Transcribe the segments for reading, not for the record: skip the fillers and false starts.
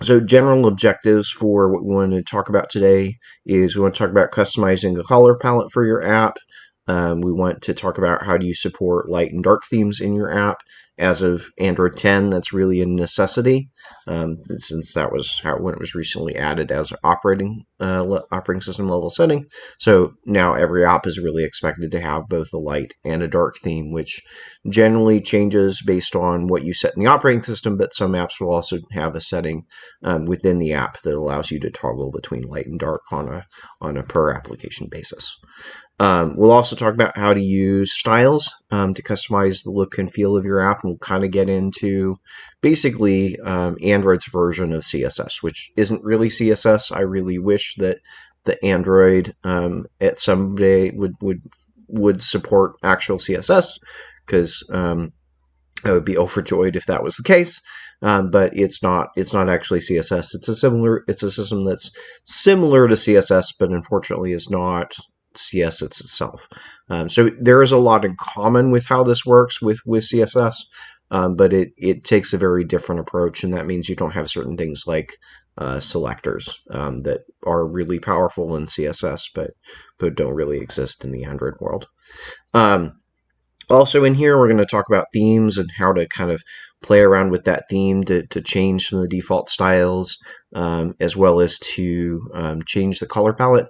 So general objectives for what we want to talk about today is we want to talk about customizing the color palette for your app. We want to talk about how do you support light and dark themes in your app. As of Android 10, that's really a necessity, since that was how when it was recently added as an operating system level setting. So now every app is really expected to have both a light and a dark theme, which generally changes based on what you set in the operating system. But some apps will also have a setting within the app that allows you to toggle between light and dark on a per application basis. We'll also talk about how to use styles to customize the look and feel of your app, and we'll kind of get into basically Android's version of CSS, which isn't really CSS. I really wish that the Android at someday would support actual CSS, because I would be overjoyed if that was the case. But it's not. It's not actually CSS. It's a system that's similar to CSS, but unfortunately is not CSS itself. So there is a lot in common with how this works with CSS, but it takes a very different approach, and that means you don't have certain things like selectors that are really powerful in CSS, but don't really exist in the Android world. Also in here, we're going to talk about themes and how to kind of play around with that theme to change some of the default styles, as well as to change the color palette.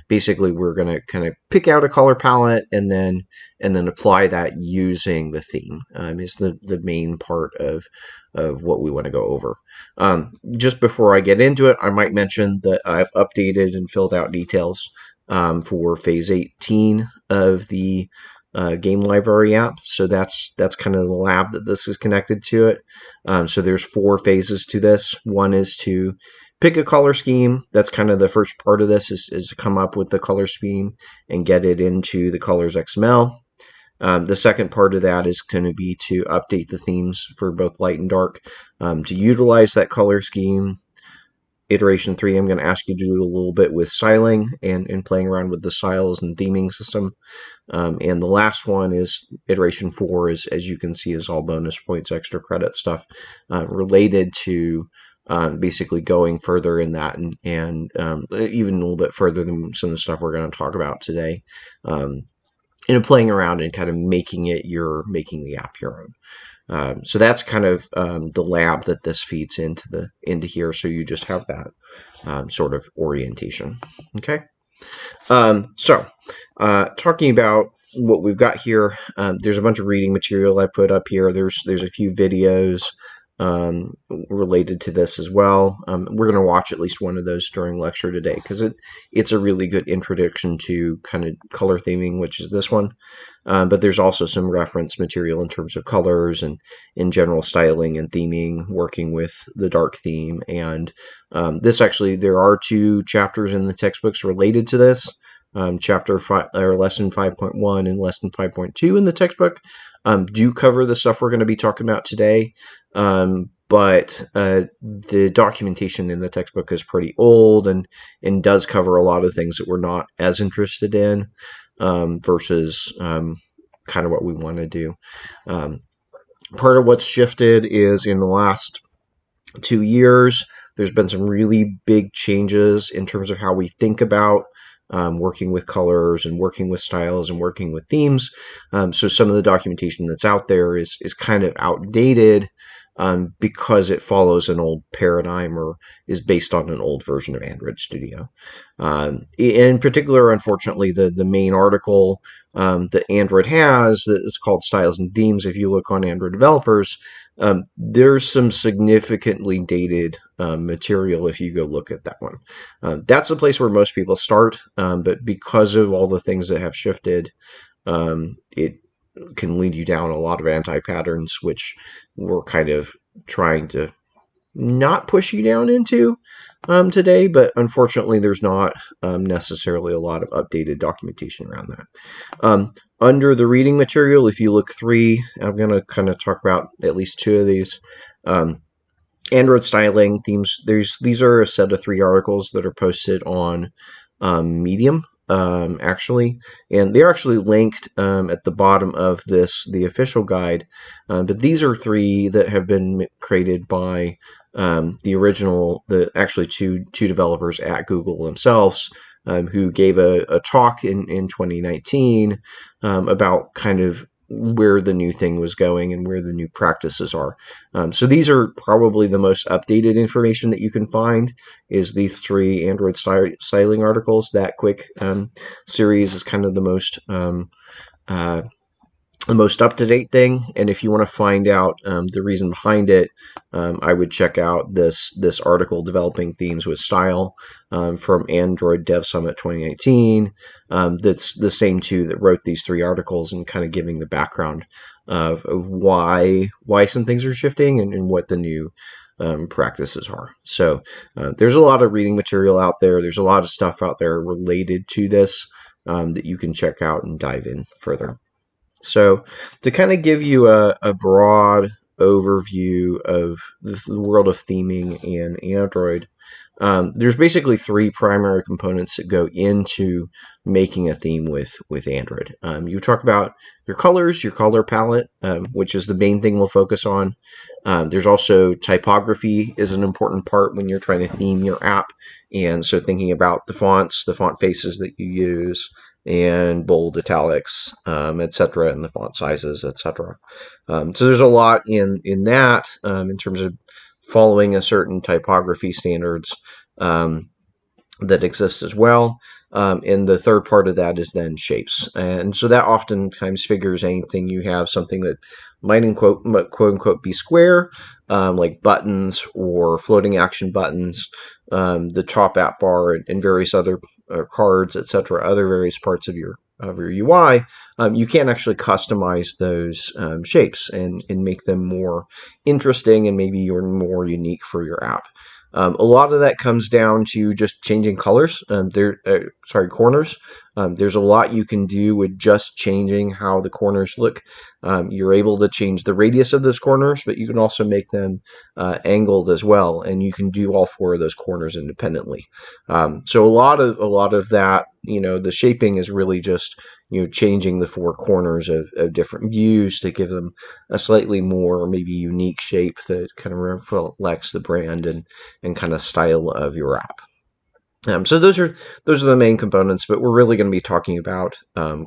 Basically, we're going to kind of pick out a color palette and then apply that using the theme. Is the main part of what we want to go over. Just before I get into it, I might mention that I've updated and filled out details for phase 18 of the game library app. So that's kind of the lab that this is connected to it. So there's 4 phases to this. One is to pick a color scheme. That's kind of the first part of this, is to come up with the color scheme and get it into the colors XML. The second part of that is going to be to update the themes for both light and dark to utilize that color scheme. Iteration 3, I'm going to ask you to do a little bit with styling and playing around with the styles and theming system. And the last one is iteration 4, as you can see, is all bonus points, extra credit stuff related to basically going further in that and even a little bit further than some of the stuff we're going to talk about today. Playing around and kind of making the app your own. So that's kind of the lab that this feeds into here. So you just have that sort of orientation. Okay. So talking about what we've got here, there's a bunch of reading material I put up here. There's a few videos related to this as well. We're going to watch at least one of those during lecture today, because it's a really good introduction to kind of color theming, which is this one. But there's also some reference material in terms of colors and in general styling and theming, working with the dark theme. And there are 2 chapters in the textbooks related to this. Chapter 5 or lesson 5.1 and lesson 5.2 in the textbook do cover the stuff we're going to be talking about today. But the documentation in the textbook is pretty old and does cover a lot of things that we're not as interested in versus kind of what we want to do. Part of what's shifted is in the last 2 years, there's been some really big changes in terms of how we think about working with colors and working with styles and working with themes. So some of the documentation that's out there is kind of outdated because it follows an old paradigm or is based on an old version of Android Studio. In particular, unfortunately, the main article that Android has that is called Styles and Themes, if you look on Android developers, there's some significantly dated material if you go look at that one. That's the place where most people start, but because of all the things that have shifted, it can lead you down a lot of anti-patterns, which we're kind of trying to not push you down into today, but unfortunately there's not necessarily a lot of updated documentation around that. Under the reading material, if you look 3, I'm going to kind of talk about at least 2 of these. Android styling themes. These are a set of 3 articles that are posted on Medium. actually, and they're actually linked at the bottom of the official guide. But these are three that have been created by actually two developers at Google themselves, who gave a talk in 2019 about kind of where the new thing was going and where the new practices are. So these are probably the most updated information that you can find, is these three Android styling articles. That quick series is kind of uh, the most up-to-date thing, and if you want to find out the reason behind it, I would check out this article, Developing Themes with Style, from Android Dev Summit 2019. That's the same two that wrote these three articles, and kind of giving the background of why some things are shifting, and what the new practices are. So there's a lot of reading material out there. There's a lot of stuff out there related to this that you can check out and dive in further. So to kind of give you a broad overview of the world of theming in Android, there's basically three primary components that go into making a theme with Android. You talk about your colors, your color palette, which is the main thing we'll focus on. There's also typography is an important part when you're trying to theme your app, and so thinking about the fonts, the font faces that you use, and bold, italics, etc., and the font sizes, etc. So there's a lot in that in terms of following a certain typography standards that exist as well. And the third part of that is then shapes. And so that oftentimes figures anything you have something that might quote unquote be square, like buttons or floating action buttons, the top app bar, and various other cards, etc., other various parts of your UI. You can actually customize those shapes and make them more interesting and maybe more unique for your app. A lot of that comes down to just changing colors. Corners. There's a lot you can do with just changing how the corners look. You're able to change the radius of those corners, but you can also make them angled as well, and you can do all four of those corners independently. So a lot of that, the shaping is really just changing the four corners of different views to give them a slightly more maybe unique shape that kind of reflects the brand and kind of style of your app. So those are the main components, but we're really going to be talking about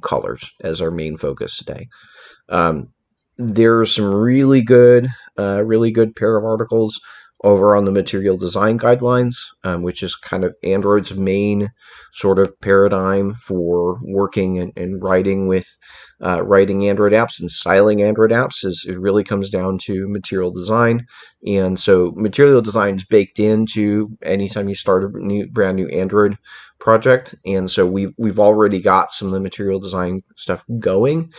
colors as our main focus today. There's some really good pair of articles over on the Material Design Guidelines, which is kind of Android's main sort of paradigm for working and writing with writing Android apps and styling Android apps. It really comes down to material design, and so material design is baked into anytime you start a brand new Android project, and so we've already got some of the material design stuff going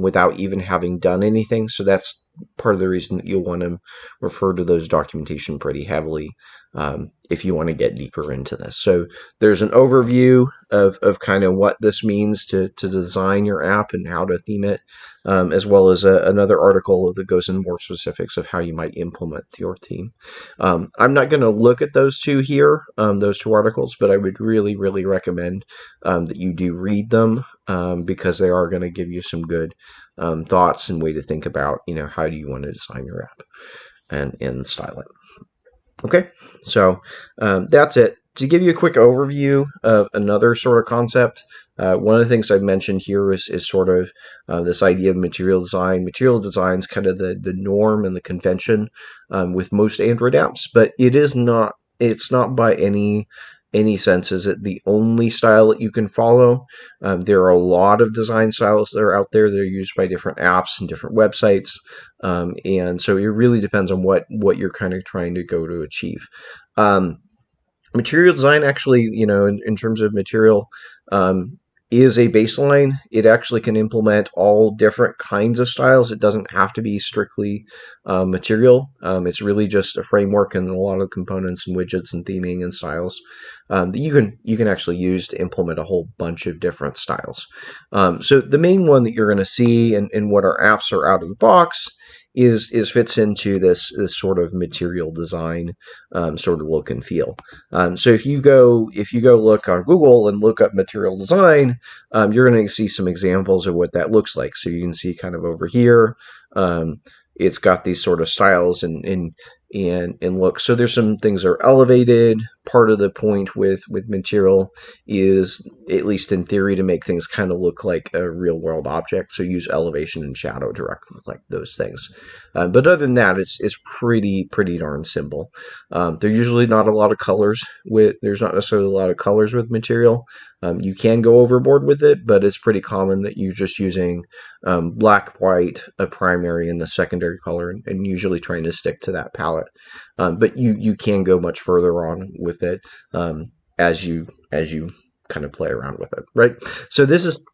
without even having done anything. So that's part of the reason that you'll want to refer to those documentation pretty heavily if you want to get deeper into this. So there's an overview of kind of what this means to design your app and how to theme it, as well as another article that goes into more specifics of how you might implement your theme. I'm not going to look at those two here, those two articles, but I would really, really recommend that you do read them because they are going to give you some good thoughts and way to think about, how do you want to design your app and style it. Okay, so that's it. To give you a quick overview of another sort of concept, one of the things I've mentioned here is sort of this idea of material design. Material design is kind of the norm and the convention with most Android apps, but it's not by any sense is it the only style that you can follow. There are a lot of design styles that are out there that are used by different apps and different websites, and so it really depends on what you're kind of trying to go to achieve. Material design actually, in terms of material, is a baseline. It actually can implement all different kinds of styles. It doesn't have to be strictly material. It's really just a framework and a lot of components and widgets and theming and styles that you can actually use to implement a whole bunch of different styles. So the main one that you're going to see and what our apps are out of the box is fits into this sort of material design sort of look and feel. So if you go look on Google and look up material design, you're going to see some examples of what that looks like. So you can see kind of over here, it's got these sort of styles and look. So there's some things that are elevated. Part of the point with material is, at least in theory, to make things kind of look like a real world object. So use elevation and shadow to reflect those things. But other than that, it's pretty darn simple. There are usually not a lot of colors there's not necessarily a lot of colors with material. You can go overboard with it, but it's pretty common that you're just using black, white, a primary, and the secondary color, and usually trying to stick to that palette. But you can go much further on with it as you kind of play around with it, right? So this is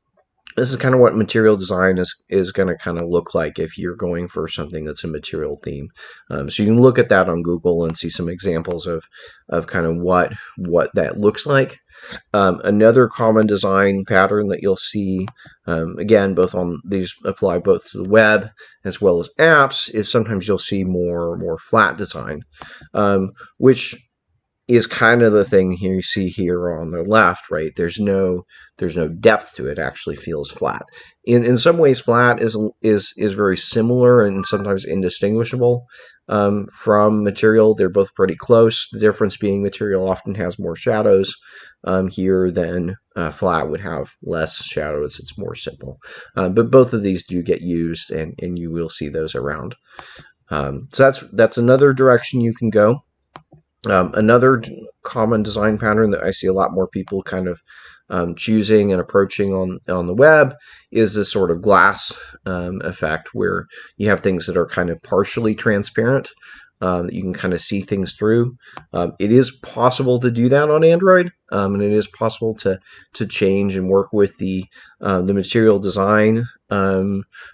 kind of what material design is going to kind of look like if you're going for something that's a material theme. So you can look at that on Google and see some examples of kind of what that looks like. Another common design pattern that you'll see, again, these apply both to the web as well as apps, is sometimes you'll see more flat design, which is kind of the thing here you see here on the left, right? There's no depth to it. It actually feels flat. In some ways, flat is very similar and sometimes indistinguishable from material. They're both pretty close. The difference being material often has more shadows here than flat would have less shadows. It's more simple. But both of these do get used, and you will see those around. So that's another direction you can go. Another common design pattern that I see a lot more people kind of choosing and approaching on the web is this sort of glass effect, where you have things that are kind of partially transparent, that you can kind of see things through. It is possible to do that on Android, and it is possible to change and work with the material design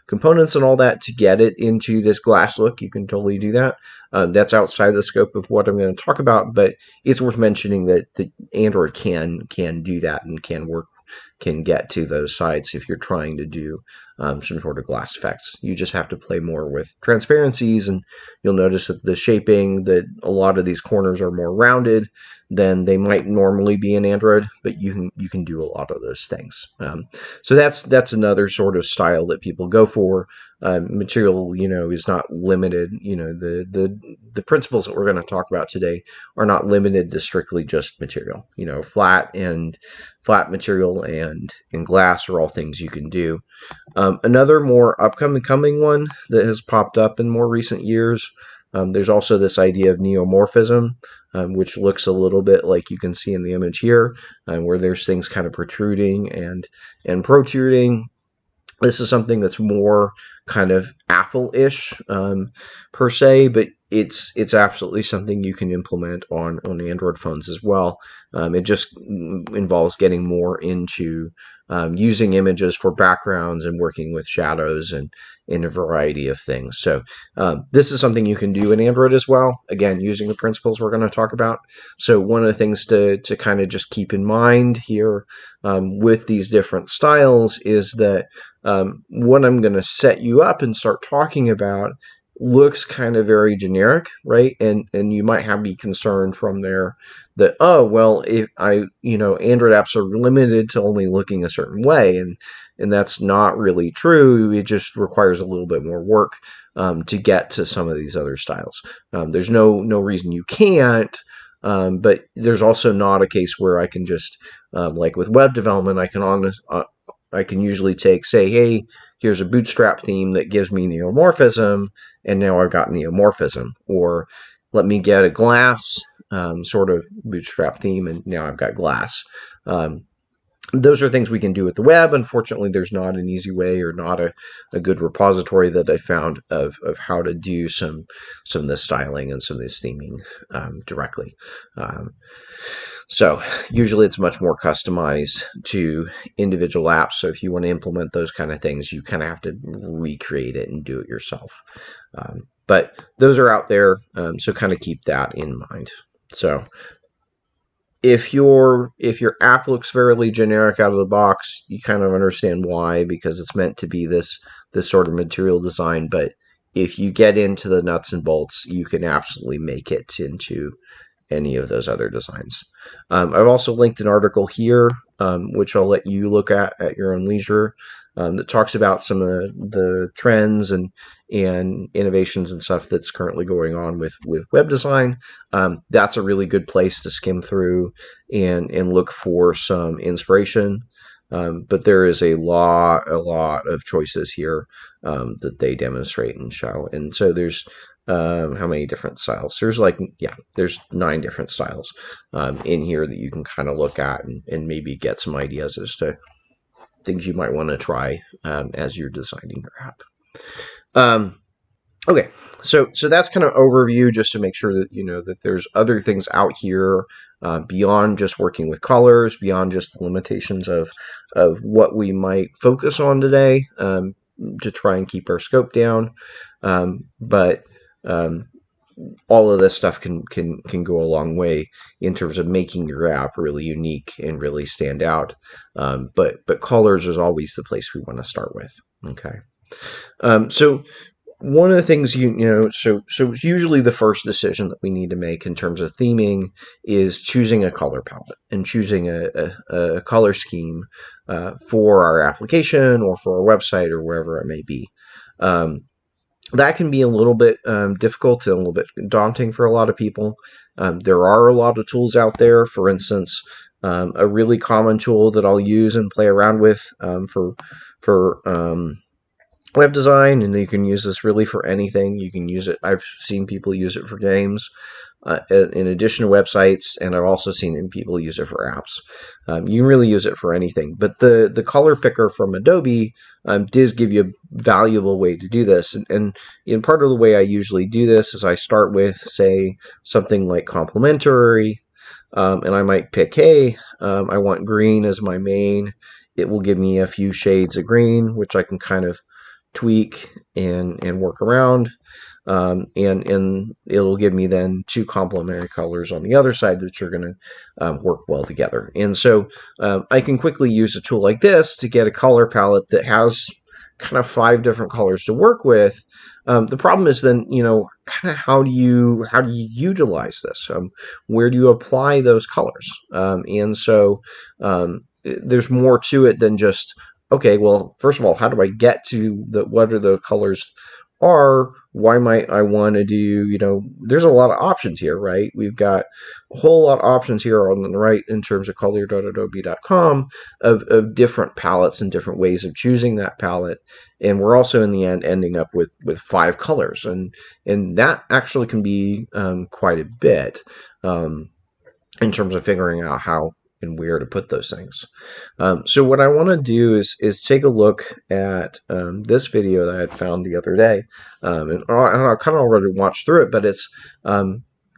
components and all that to get it into this glass look. You can totally do that. That's outside the scope of what I'm going to talk about, but it's worth mentioning that the Android can do that and can get to those sides if you're trying to do some sort of glass effects. You just have to play more with transparencies, and you'll notice that the shaping, that a lot of these corners are more rounded than they might normally be in Android, but you can do a lot of those things. So that's another sort of style that people go for. Material, is not limited. The principles that we're going to talk about today are not limited to strictly just material. Flat material and glass are all things you can do. Another more upcoming one that has popped up in more recent years, there's also this idea of neomorphism, which looks a little bit like you can see in the image here, where there's things kind of protruding and protruding. This is something that's more kind of Apple-ish per se, but it's absolutely something you can implement on Android phones as well. It just involves getting more into using images for backgrounds and working with shadows and in a variety of things. So this is something you can do in Android as well, again, using the principles we're going to talk about. So one of the things to kind of just keep in mind here with these different styles is that what I'm going to set you up and start talking about looks kind of very generic, right? And you might be concerned from there that, oh, well, if Android apps are limited to only looking a certain way, and that's not really true. It just requires a little bit more work to get to some of these other styles. There's no reason you can't, but there's also not a case where I can just, like with web development, I can usually say, hey, here's a bootstrap theme that gives me neomorphism, and now I've got neomorphism. Or let me get a glass sort of bootstrap theme, and now I've got glass. Those are things we can do with the web. Unfortunately, there's not an easy way or not a good repository that I found of how to do some of this styling and some of this theming directly. So usually it's much more customized to individual apps. So if you want to implement those kind of things, you kind of have to recreate it and do it yourself. But those are out there, so kind of keep that in mind. So if your app looks fairly generic out of the box, you kind of understand why, because it's meant to be this sort of material design. But if you get into the nuts and bolts, you can absolutely make it into any of those other designs. I've also linked an article here, which I'll let you look at your own leisure, that talks about some of the trends and innovations and stuff that's currently going on with web design. That's a really good place to skim through and look for some inspiration. But there is a lot of choices here that they demonstrate and show. And so there's how many different styles? There's there's 9 different styles in here that you can kind of look at and maybe get some ideas as to things you might want to try as you're designing your app. Okay, so that's kind of overview, just to make sure that you know that there's other things out here beyond just working with colors, beyond just the limitations of what we might focus on today to try and keep our scope down. But all of this stuff can go a long way in terms of making your app really unique and really stand out. But colors is always the place we want to start with. Okay, so one of the things so usually the first decision that we need to make in terms of theming is choosing a color palette and choosing a color scheme for our application or for our website or wherever it may be. That can be a little bit difficult and a little bit daunting for a lot of people. There are a lot of tools out there. For instance, a really common tool that I'll use and play around with for web design, and you can use this really for anything. You can use it. I've seen people use it for games in addition to websites, and I've also seen people use it for apps. You can really use it for anything. But the color picker from Adobe does give you a valuable way to do this. And part of the way I usually do this is I start with, say, something like complementary, and I might pick, hey, I want green as my main. It will give me a few shades of green, which I can kind of tweak and work around, and it'll give me then 2 complementary colors on the other side that are going to work well together. And so I can quickly use a tool like this to get a color palette that has kind of 5 different colors to work with. The problem is then, kind of how do you utilize this? Where do you apply those colors? And so there's more to it than just, okay, well, first of all, how do I get to what are the colors are? Why might I want to do, there's a lot of options here, right? We've got a whole lot of options here on the right in terms of color.adobe.com of different palettes and different ways of choosing that palette. And we're also in the end ending up with 5 colors. And that actually can be quite a bit in terms of figuring out how and where to put those things. So what I want to do is take a look at this video that I had found the other day, and I kind of already watched through it, but it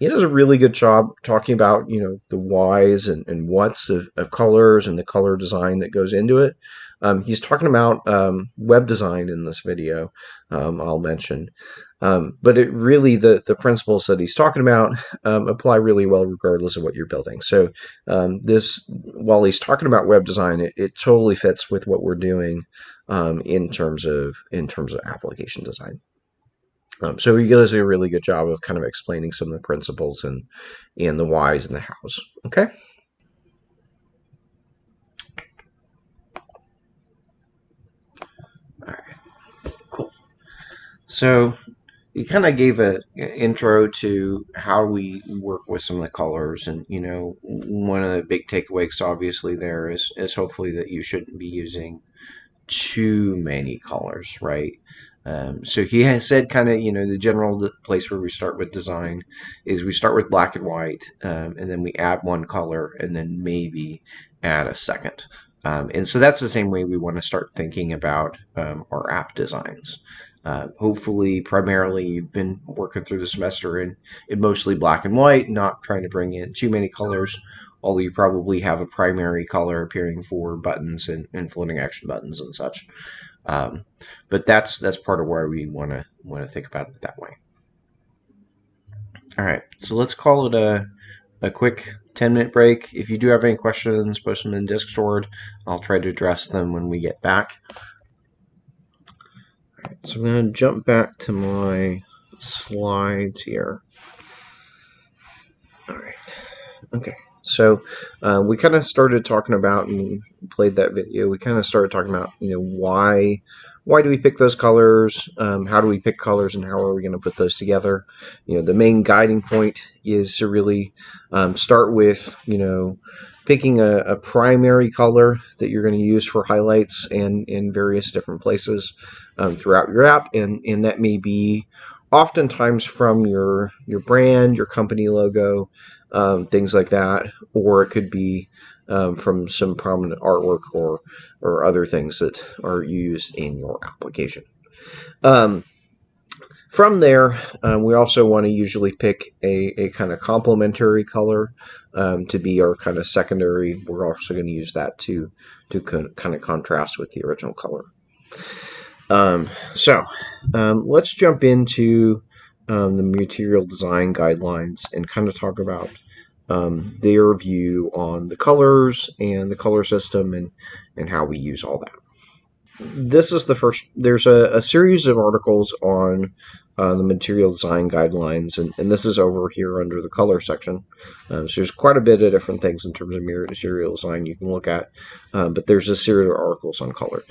does a really good job talking about the whys and whats of colors and the color design that goes into it. He's talking about web design in this video, I'll mention. But it really, the principles that he's talking about apply really well regardless of what you're building. So while he's talking about web design, it totally fits with what we're doing in terms of application design. So he does a really good job of kind of explaining some of the principles and the whys and the hows. Okay. All right. Cool. So he kind of gave an intro to how we work with some of the colors, and one of the big takeaways obviously there is hopefully that you shouldn't be using too many colors, right? So he has said kind of the general place where we start with design is we start with black and white, and then we add 1 color and then maybe add a second. And so that's the same way we want to start thinking about our app designs. Hopefully, primarily, you've been working through the semester in mostly black and white, not trying to bring in too many colors, although you probably have a primary color appearing for buttons and floating action buttons and such. But that's part of where we want to think about it that way. All right, so let's call it a quick 10-minute break. If you do have any questions, post them in Discord. I'll try to address them when we get back. So I'm going to jump back to my slides here. All right. Okay. So we kind of started talking about, and played that video. We kind of started talking about, why do we pick those colors? How do we pick colors, and how are we going to put those together? The main guiding point is to really start with, picking a primary color that you're going to use for highlights and in various different places throughout your app, and that may be oftentimes from your brand, your company logo, things like that, or it could be from some prominent artwork or other things that are used in your application. From there, we also want to usually pick a kind of complementary color to be our kind of secondary. We're also going to use that to kind of contrast with the original color. Let's jump into the material design guidelines and kind of talk about their view on the colors and the color system and how we use all that. This is the first. There's a series of articles on the material design guidelines, and this is over here under the color section. So there's quite a bit of different things in terms of material design you can look at, but there's a series of articles on color.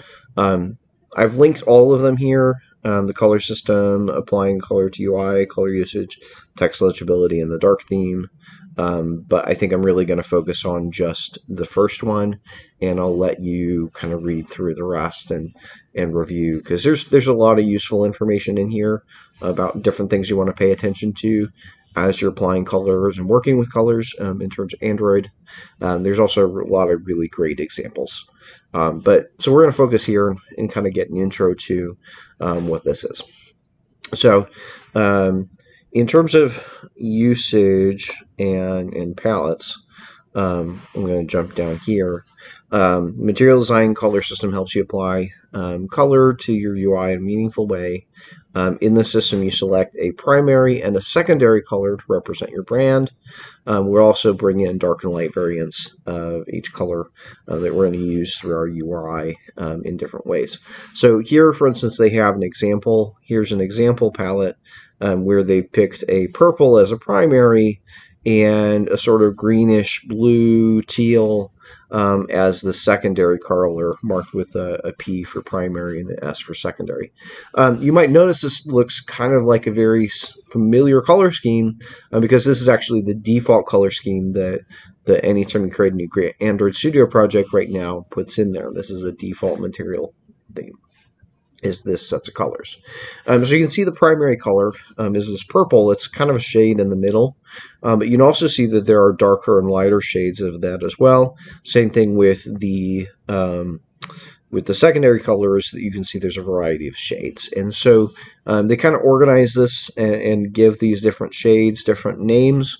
I've linked all of them here. The color system, applying color to UI, color usage, text legibility, and the dark theme. But I think I'm really going to focus on just the first one, and I'll let you kind of read through the rest and review, because there's a lot of useful information in here about different things you want to pay attention to as you're applying colors and working with colors in terms of Android. There's also a lot of really great examples. So we're going to focus here and kind of get an intro to what this is. So in terms of usage and palettes, I'm going to jump down here. Material design color system helps you apply color to your UI in a meaningful way. In this system, you select a primary and a secondary color to represent your brand. We'll also bring in dark and light variants of each color that we're going to use through our UI in different ways. So here, for instance, they have an example. Here's an example palette where they picked a purple as a primary and a sort of greenish blue teal as the secondary color, marked with a P for primary and an S for secondary. You might notice this looks kind of like a very familiar color scheme because this is actually the default color scheme that anytime you create a new Android Studio project right now puts in there. This is a default material theme, is this sets of colors. So you can see the primary color is this purple. It's kind of a shade in the middle, but you can also see that there are darker and lighter shades of that as well. Same thing with the secondary colors, that you can see there's a variety of shades. And so they kind of organize this and give these different shades different names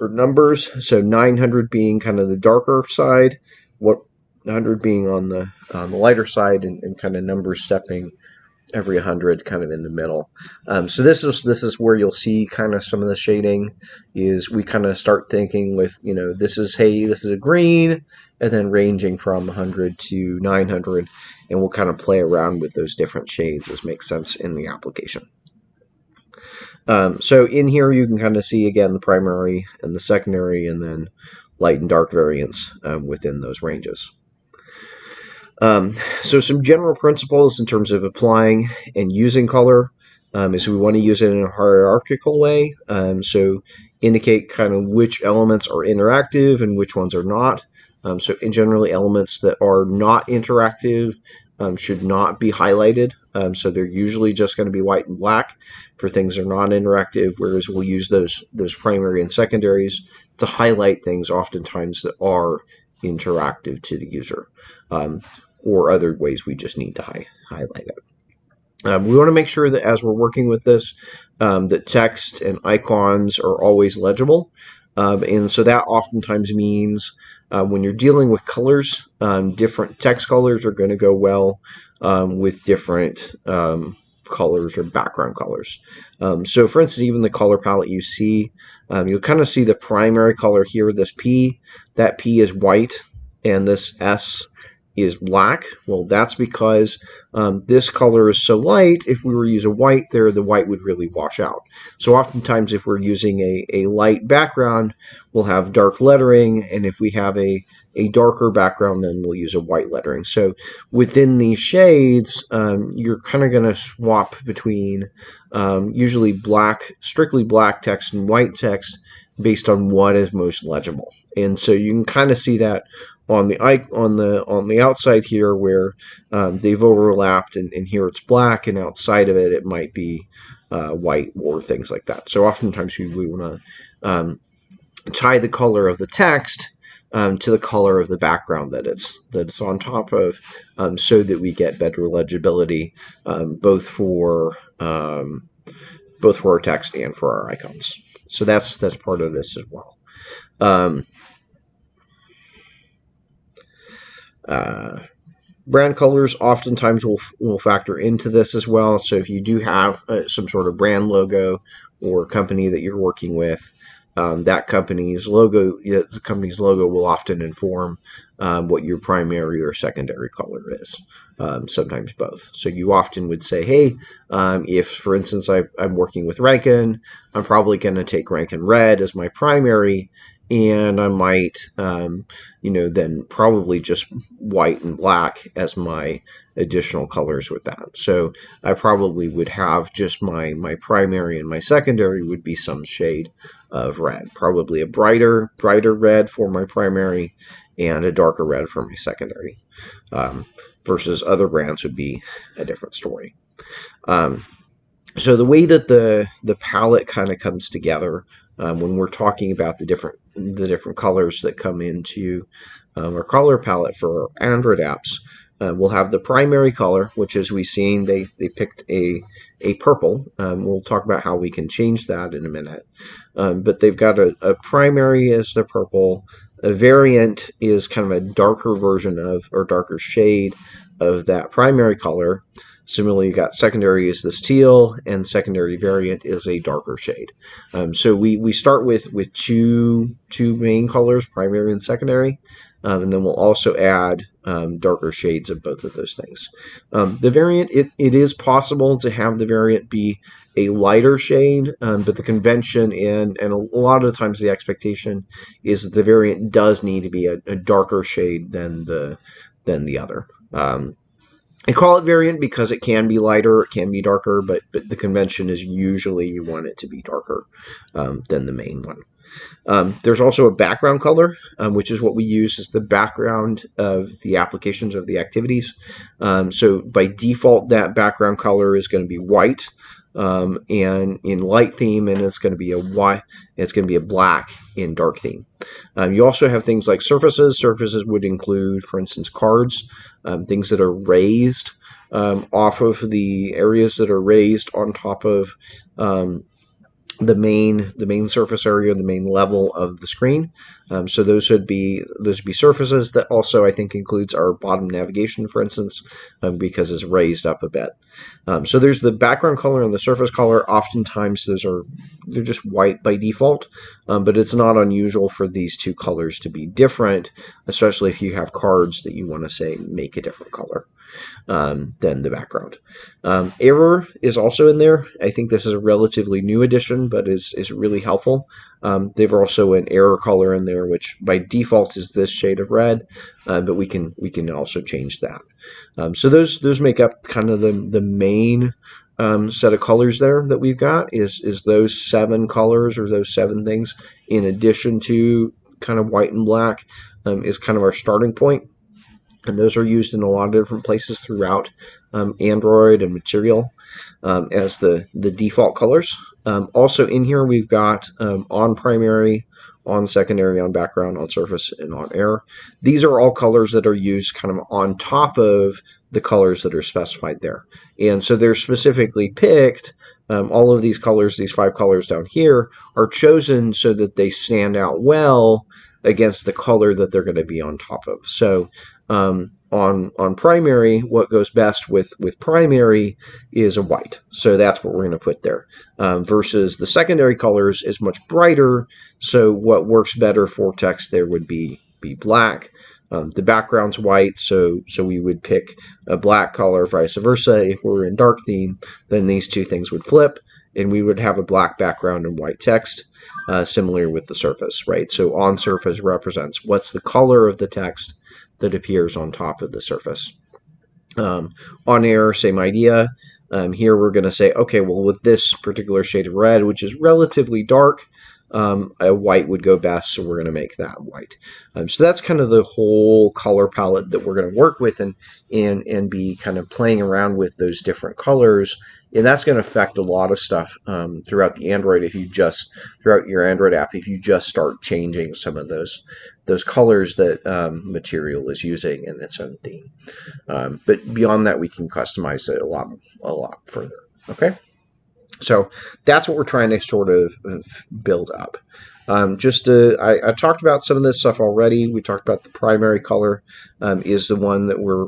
or numbers. So 900 being kind of the darker side, 100 being on the lighter side, and kind of numbers stepping every 100 kind of in the middle. So this is where you'll see kind of some of the shading. Is we kind of start thinking with, this is a green, and then ranging from 100 to 900, and we'll kind of play around with those different shades as makes sense in the application. So in here you can kind of see again the primary and the secondary, and then light and dark variants within those ranges. So some general principles in terms of applying and using color is we want to use it in a hierarchical way. So indicate kind of which elements are interactive and which ones are not. So in generally elements that are not interactive should not be highlighted. So they're usually just going to be white and black for things that are non-interactive, whereas we'll use those primary and secondaries to highlight things oftentimes that are interactive to the user. Or other ways we just need to highlight it. We want to make sure that as we're working with this, that text and icons are always legible. And so that oftentimes means when you're dealing with colors, different text colors are going to go well with different colors or background colors. So for instance, even the color palette you see, you'll kind of see the primary color here, this P. That P is white, and this S is black. Well, that's because this color is so light. If we were to use a white there, the white would really wash out. So oftentimes if we're using a light background, we'll have dark lettering, and if we have a darker background, then we'll use a white lettering. So within these shades, you're kind of going to swap between usually black, strictly black text and white text based on what is most legible. And so you can kind of see that on the outside here where they've overlapped, and here it's black, and outside of it it might be white or things like that. So oftentimes we want to tie the color of the text to the color of the background that it's on top of, so that we get better legibility, both for our text and for our icons. So that's part of this as well. Brand colors oftentimes will factor into this as well. So if you do have some sort of brand logo or company that you're working with, that company's logo, the company's logo will often inform what your primary or secondary color is. Sometimes both. So you often would say, hey, if, for instance, I'm working with Ranken, I'm probably going to take Ranken Red as my primary, and I might, then probably just white and black as my additional colors with that. So I probably would have just my primary, and my secondary would be some shade of red, probably a brighter red for my primary and a darker red for my secondary. Versus other brands would be a different story. So the way that the palette kind of comes together when we're talking about the different colors that come into our color palette for Android apps, we'll have the primary color, which, as we've seen, they picked a purple. We'll talk about how we can change that in a minute. But they've got a primary as the purple. A variant is kind of a darker version of, or darker shade of, that primary color. Similarly, you got secondary is this teal, and secondary variant is a darker shade. So we start with two main colors, primary and secondary, and then we'll also add darker shades of both of those things. The variant, it is possible to have the variant be a lighter shade, but the convention and a lot of the times the expectation is that the variant does need to be a darker shade than the other. I call it variant because it can be lighter, it can be darker, but the convention is usually you want it to be darker than the main one. There's also a background color, which is what we use as the background of the applications of the activities. So by default, that background color is going to be white, and in light theme, and it's going to be a black in dark theme. You also have things like surfaces. Surfaces would include, for instance, cards, things that are raised off of the areas that are raised on top of the main surface area, the main level of the screen. So those would be surfaces. That also, I think, includes our bottom navigation, for instance, because it's raised up a bit. So there's the background color and the surface color. Oftentimes they're just white by default, but it's not unusual for these two colors to be different, especially if you have cards that you want to say make a different color than the background. Error is also in there. I think this is a relatively new addition, but is really helpful. They've also an error color in there, which by default is this shade of red, but we can also change that. So those make up kind of the main set of colors there that we've got, is those 7 colors, or those 7 things, in addition to kind of white and black, is kind of our starting point. And those are used in a lot of different places throughout Android and Material as the default colors. Also in here we've got on primary, on secondary, on background, on surface, and on error. These are all colors that are used kind of on top of the colors that are specified there. And so they're specifically picked. All of these colors, these 5 colors down here, are chosen so that they stand out well against the color that they're going to be on top of. So on primary, what goes best with primary is a white. So that's what we're going to put there. Versus the secondary colors is much brighter. So what works better for text there would be black. The background's white, so we would pick a black color, vice versa. If we're in dark theme, then these two things would flip, and we would have a black background and white text. Similar with the surface, right? So on surface represents what's the color of the text that appears on top of the surface. On air, same idea. Here we're going to say, okay, well, with this particular shade of red, which is relatively dark, a white would go best, so we're going to make that white. So that's kind of the whole color palette that we're going to work with and be kind of playing around with those different colors. And that's going to affect a lot of stuff throughout the Android throughout your Android app if you just start changing some of those colors that Material is using in its own theme. But beyond that, we can customize it a lot further. Okay. So that's what we're trying to sort of build up. I talked about some of this stuff already. We talked about the primary color is the one that we're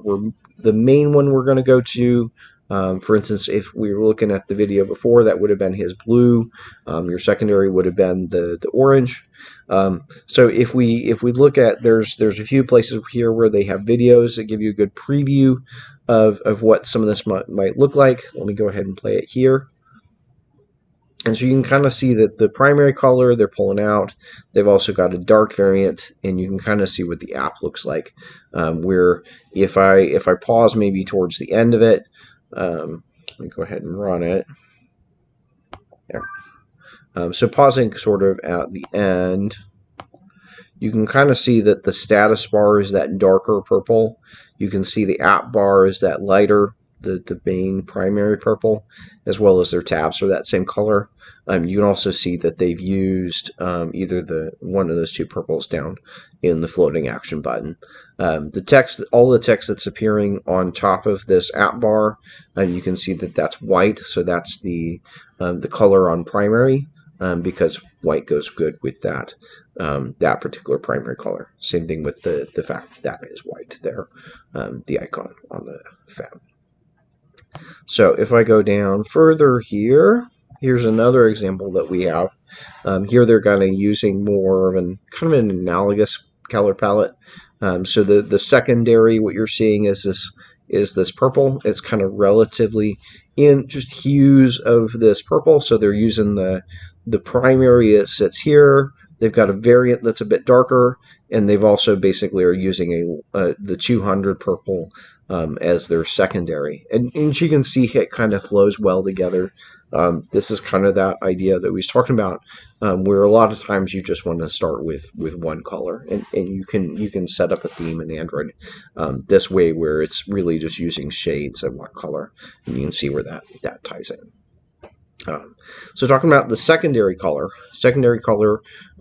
the main one we're going to go to. For instance, if we were looking at the video before, that would have been his blue. Your secondary would have been the orange. So if we look at, there's a few places here where they have videos that give you a good preview of what some of this might look like. Let me go ahead and play it here. And so you can kind of see that the primary color they're pulling out. They've also got a dark variant, and you can kind of see what the app looks like. Where if I pause maybe towards the end of it, let me go ahead and run it. There. So pausing sort of at the end, you can kind of see that the status bar is that darker purple. You can see the app bar is that lighter, the main primary purple, as well as their tabs are that same color. You can also see that they've used either one of those two purples down in the floating action button. The text, all the text that's appearing on top of this app bar, you can see that that's white, so that's the color on primary, because white goes good with that particular primary color. Same thing with the fact that is white there, the icon on the fan. So if I go down further here, here's another example that we have. Here they're kind of using more of an analogous color palette. So the secondary, what you're seeing is this purple. It's kind of relatively in just hues of this purple. So they're using the primary that sits here. They've got a variant that's a bit darker, and they've also basically are using the 200 purple as their secondary. And you can see it kind of flows well together. This is kind of that idea that we was talking about, where a lot of times you just want to start with one color, and you can set up a theme in Android this way where it's really just using shades of one color, and you can see where that ties in. So talking about the secondary color,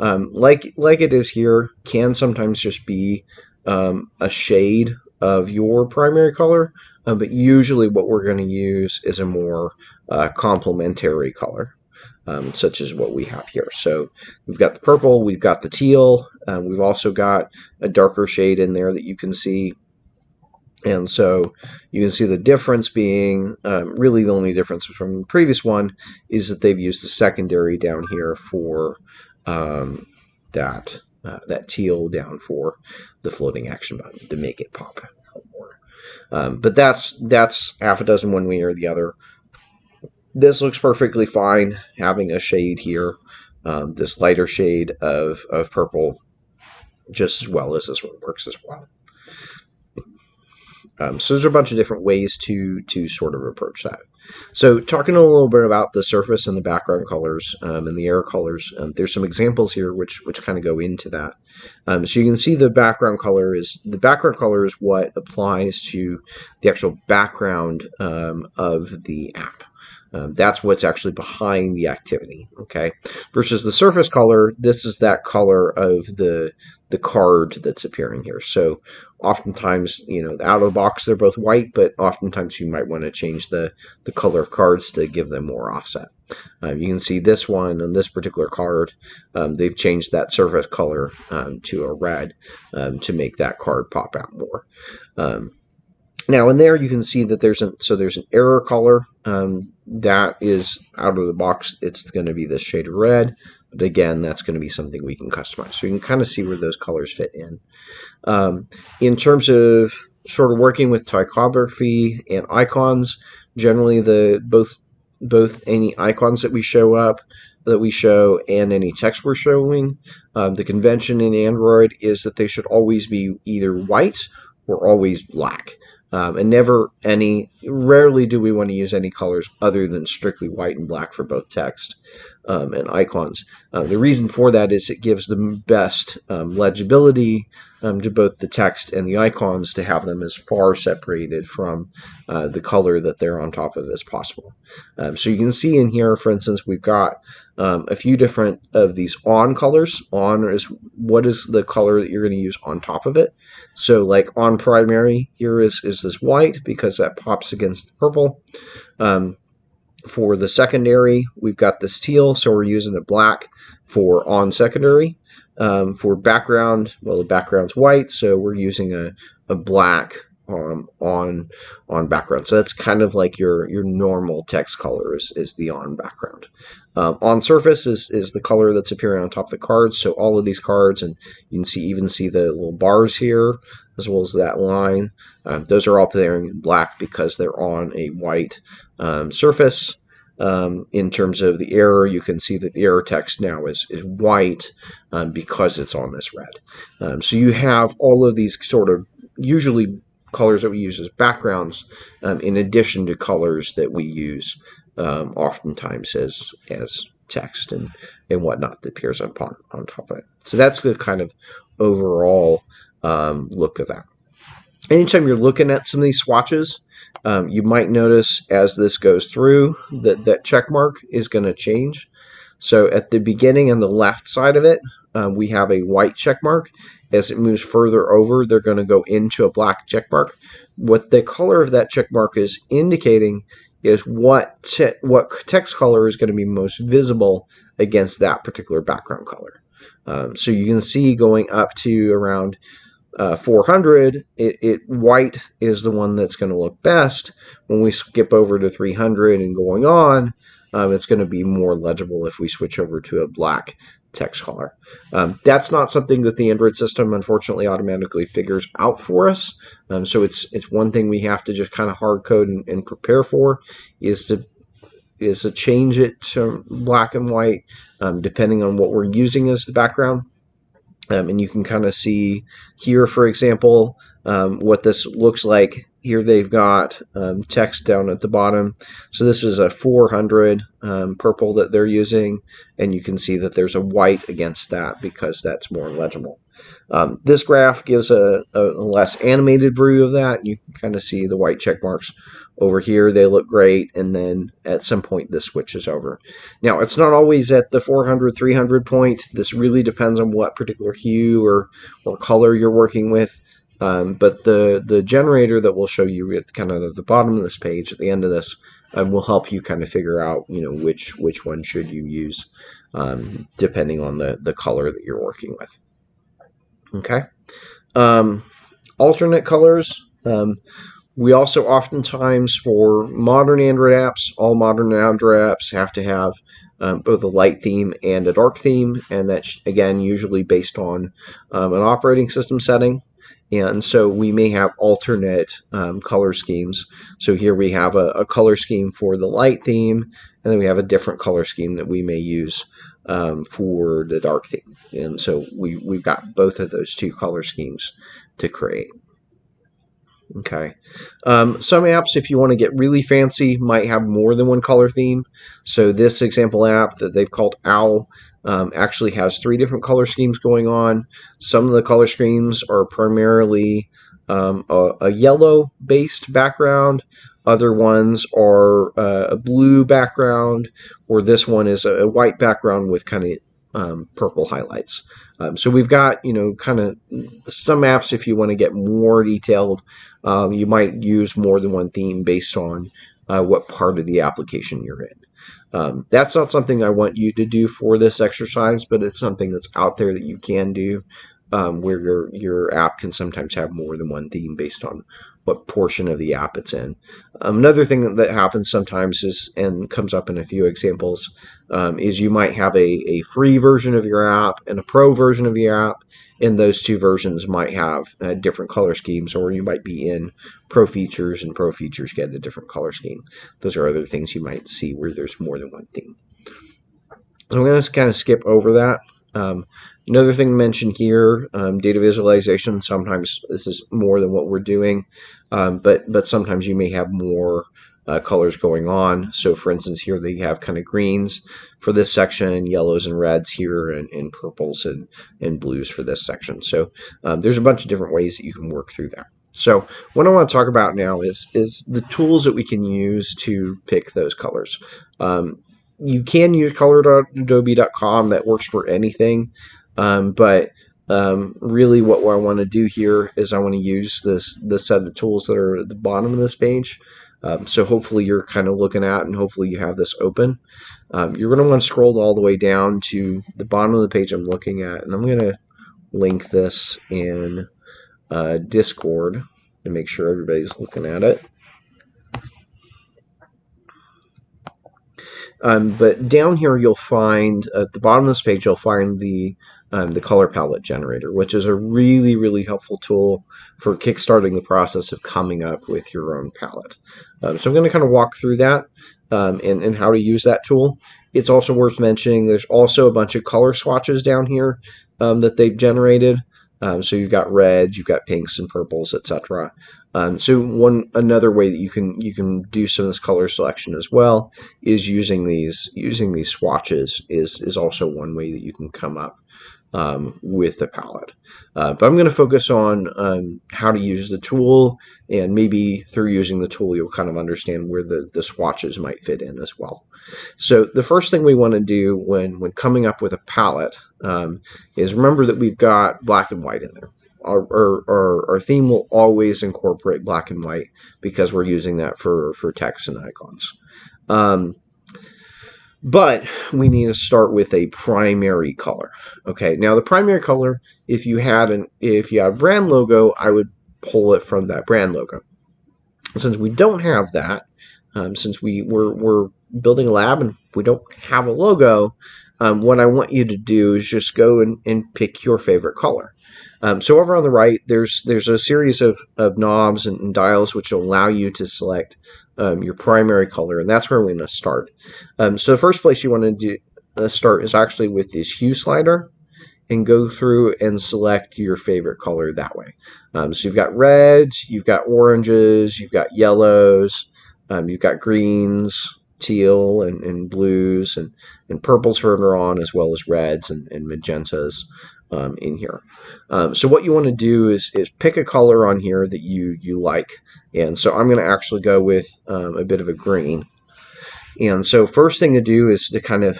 like it is here, can sometimes just be a shade of your primary color, but usually what we're going to use is a more complementary color, such as what we have here. So we've got the purple, we've got the teal, we've also got a darker shade in there that you can see. And so you can see the difference being, really the only difference from the previous one is that they've used the secondary down here for that teal down for the floating action button to make it pop out more. But that's half a dozen one way or the other. This looks perfectly fine having a shade here, this lighter shade of purple, just as well as this one works as well. So there's a bunch of different ways to sort of approach that. So talking a little bit about the surface and the background colors and the air colors, there's some examples here which kind of go into that. So you can see the background color is what applies to the actual background of the app. That's what's actually behind the activity, okay? Versus the surface color, this is that color of the card that's appearing here. So oftentimes, out of the box, they're both white, but oftentimes you might want to change the color of cards to give them more offset. You can see this one on this particular card, they've changed that surface color to a red to make that card pop out more. Now in there you can see that there's an error color that is out of the box. It's going to be this shade of red. But again, that's going to be something we can customize. So you can kind of see where those colors fit in. In terms of sort of working with typography and icons, generally both any icons that we show and any text we're showing, the convention in Android is that they should always be either white or always black. And rarely do we want to use any colors other than strictly white and black for both text and icons. The reason for that is it gives the best legibility to both the text and the icons, to have them as far separated from the color that they're on top of as possible. So you can see in here, for instance, we've got a few different of these on colors. On is what is the color that you're going to use on top of it. So like on primary here is this white, because that pops against the purple. For the secondary, we've got this teal, so we're using a black for on secondary. For background, well, the background's white, so we're using a black on background. So that's kind of like your normal text color is the on background. On surface is the color that's appearing on top of the cards. So all of these cards, and you can even see the little bars here, as well as that line. Those are all appearing in black because they're on a white surface. In terms of the error, you can see that the error text now is white because it's on this red. So you have all of these sort of usually colors that we use as backgrounds, in addition to colors that we use oftentimes as text and whatnot that appears on top of it. So that's the kind of overall look of that. Anytime you're looking at some of these swatches, you might notice as this goes through that check mark is going to change. So at the beginning on the left side of it, we have a white check mark. As it moves further over, they're going to go into a black check mark. What the color of that check mark is indicating is what text color is going to be most visible against that particular background color. So you can see going up to around 400, white is the one that's going to look best. When we skip over to 300 and going on, it's going to be more legible if we switch over to a black text color. That's not something that the Android system unfortunately automatically figures out for us. So it's one thing we have to just kind of hard code and prepare for, is to change it to black and white depending on what we're using as the background. And you can kind of see here, for example, what this looks like. Here they've got text down at the bottom. So this is a 400 purple that they're using, and you can see that there's a white against that because that's more legible. This graph gives a less animated view of that. You can kind of see the white check marks over here. They look great, and then at some point this switches over. Now, it's not always at the 400, 300 point. This really depends on what particular hue or color you're working with. But the generator that we'll show you at kind of at the bottom of this page, at the end of this, will help you kind of figure out, which one should you use depending on the color that you're working with. Okay. Alternate colors. We also oftentimes, for modern Android apps, all modern Android apps have to have both a light theme and a dark theme, and that's, again, usually based on an operating system setting. And so we may have alternate color schemes. So here we have a color scheme for the light theme, and then we have a different color scheme that we may use for the dark theme. And so we've got both of those two color schemes to create. Okay. Some apps, if you want to get really fancy, might have more than one color theme. So this example app that they've called OWL actually has 3 different color schemes going on. Some of the color schemes are primarily a yellow-based background. Other ones are a blue background, or this one is a white background with kind of purple highlights. So we've got, kind of some apps, if you want to get more detailed, you might use more than one theme based on what part of the application you're in. That's not something I want you to do for this exercise, but it's something that's out there that you can do, where your app can sometimes have more than one theme based on what portion of the app it's in. Another thing that happens sometimes is, and comes up in a few examples, is you might have a free version of your app and a pro version of your app, and those two versions might have different color schemes, or you might be in pro features and pro features get a different color scheme. Those are other things you might see where there's more than one theme. So I'm going to kind of skip over that. Another thing to mention here, data visualization. Sometimes this is more than what we're doing, but sometimes you may have more colors going on. So for instance, here they have kind of greens for this section, yellows and reds here, and purples and blues for this section. So there's a bunch of different ways that you can work through that. So what I want to talk about now is the tools that we can use to pick those colors. You can use color.adobe.com. That works for anything. But really what I want to do here is I want to use this set of tools that are at the bottom of this page. So hopefully you're kind of looking at, and hopefully you have this open. You're going to want to scroll all the way down to the bottom of the page I'm looking at, and I'm going to link this in Discord to make sure everybody's looking at it. But down here you'll find, at the bottom of this page, you'll find the color palette generator, which is a really, really helpful tool for kickstarting the process of coming up with your own palette. So I'm going to kind of walk through that and how to use that tool. It's also worth mentioning there's also a bunch of color swatches down here that they've generated. So you've got reds, you've got pinks and purples, etc. So another way that you can do some of this color selection as well is using these swatches is also one way that you can come up with the palette. But I'm going to focus on how to use the tool, and maybe through using the tool you'll kind of understand where the swatches might fit in as well. So the first thing we want to do when coming up with a palette is remember that we've got black and white in there. Our theme will always incorporate black and white because we're using that for text and icons. But we need to start with a primary color. Okay, now the primary color, if you have brand logo, I would pull it from that brand logo. Since we don't have that, since we're building a lab and we don't have a logo, what I want you to do is just go and pick your favorite color. So over on the right, there's a series of knobs and dials which will allow you to select your primary color, and that's where we're going to start. So the first place you want to start is actually with this hue slider, and go through and select your favorite color that way. So you've got reds, you've got oranges, you've got yellows, you've got greens, teal, and blues, and purples further on, as well as reds and magentas in here. So what you want to do is pick a color on here that you like. And so I'm going to actually go with a bit of a green. And so first thing to do is to kind of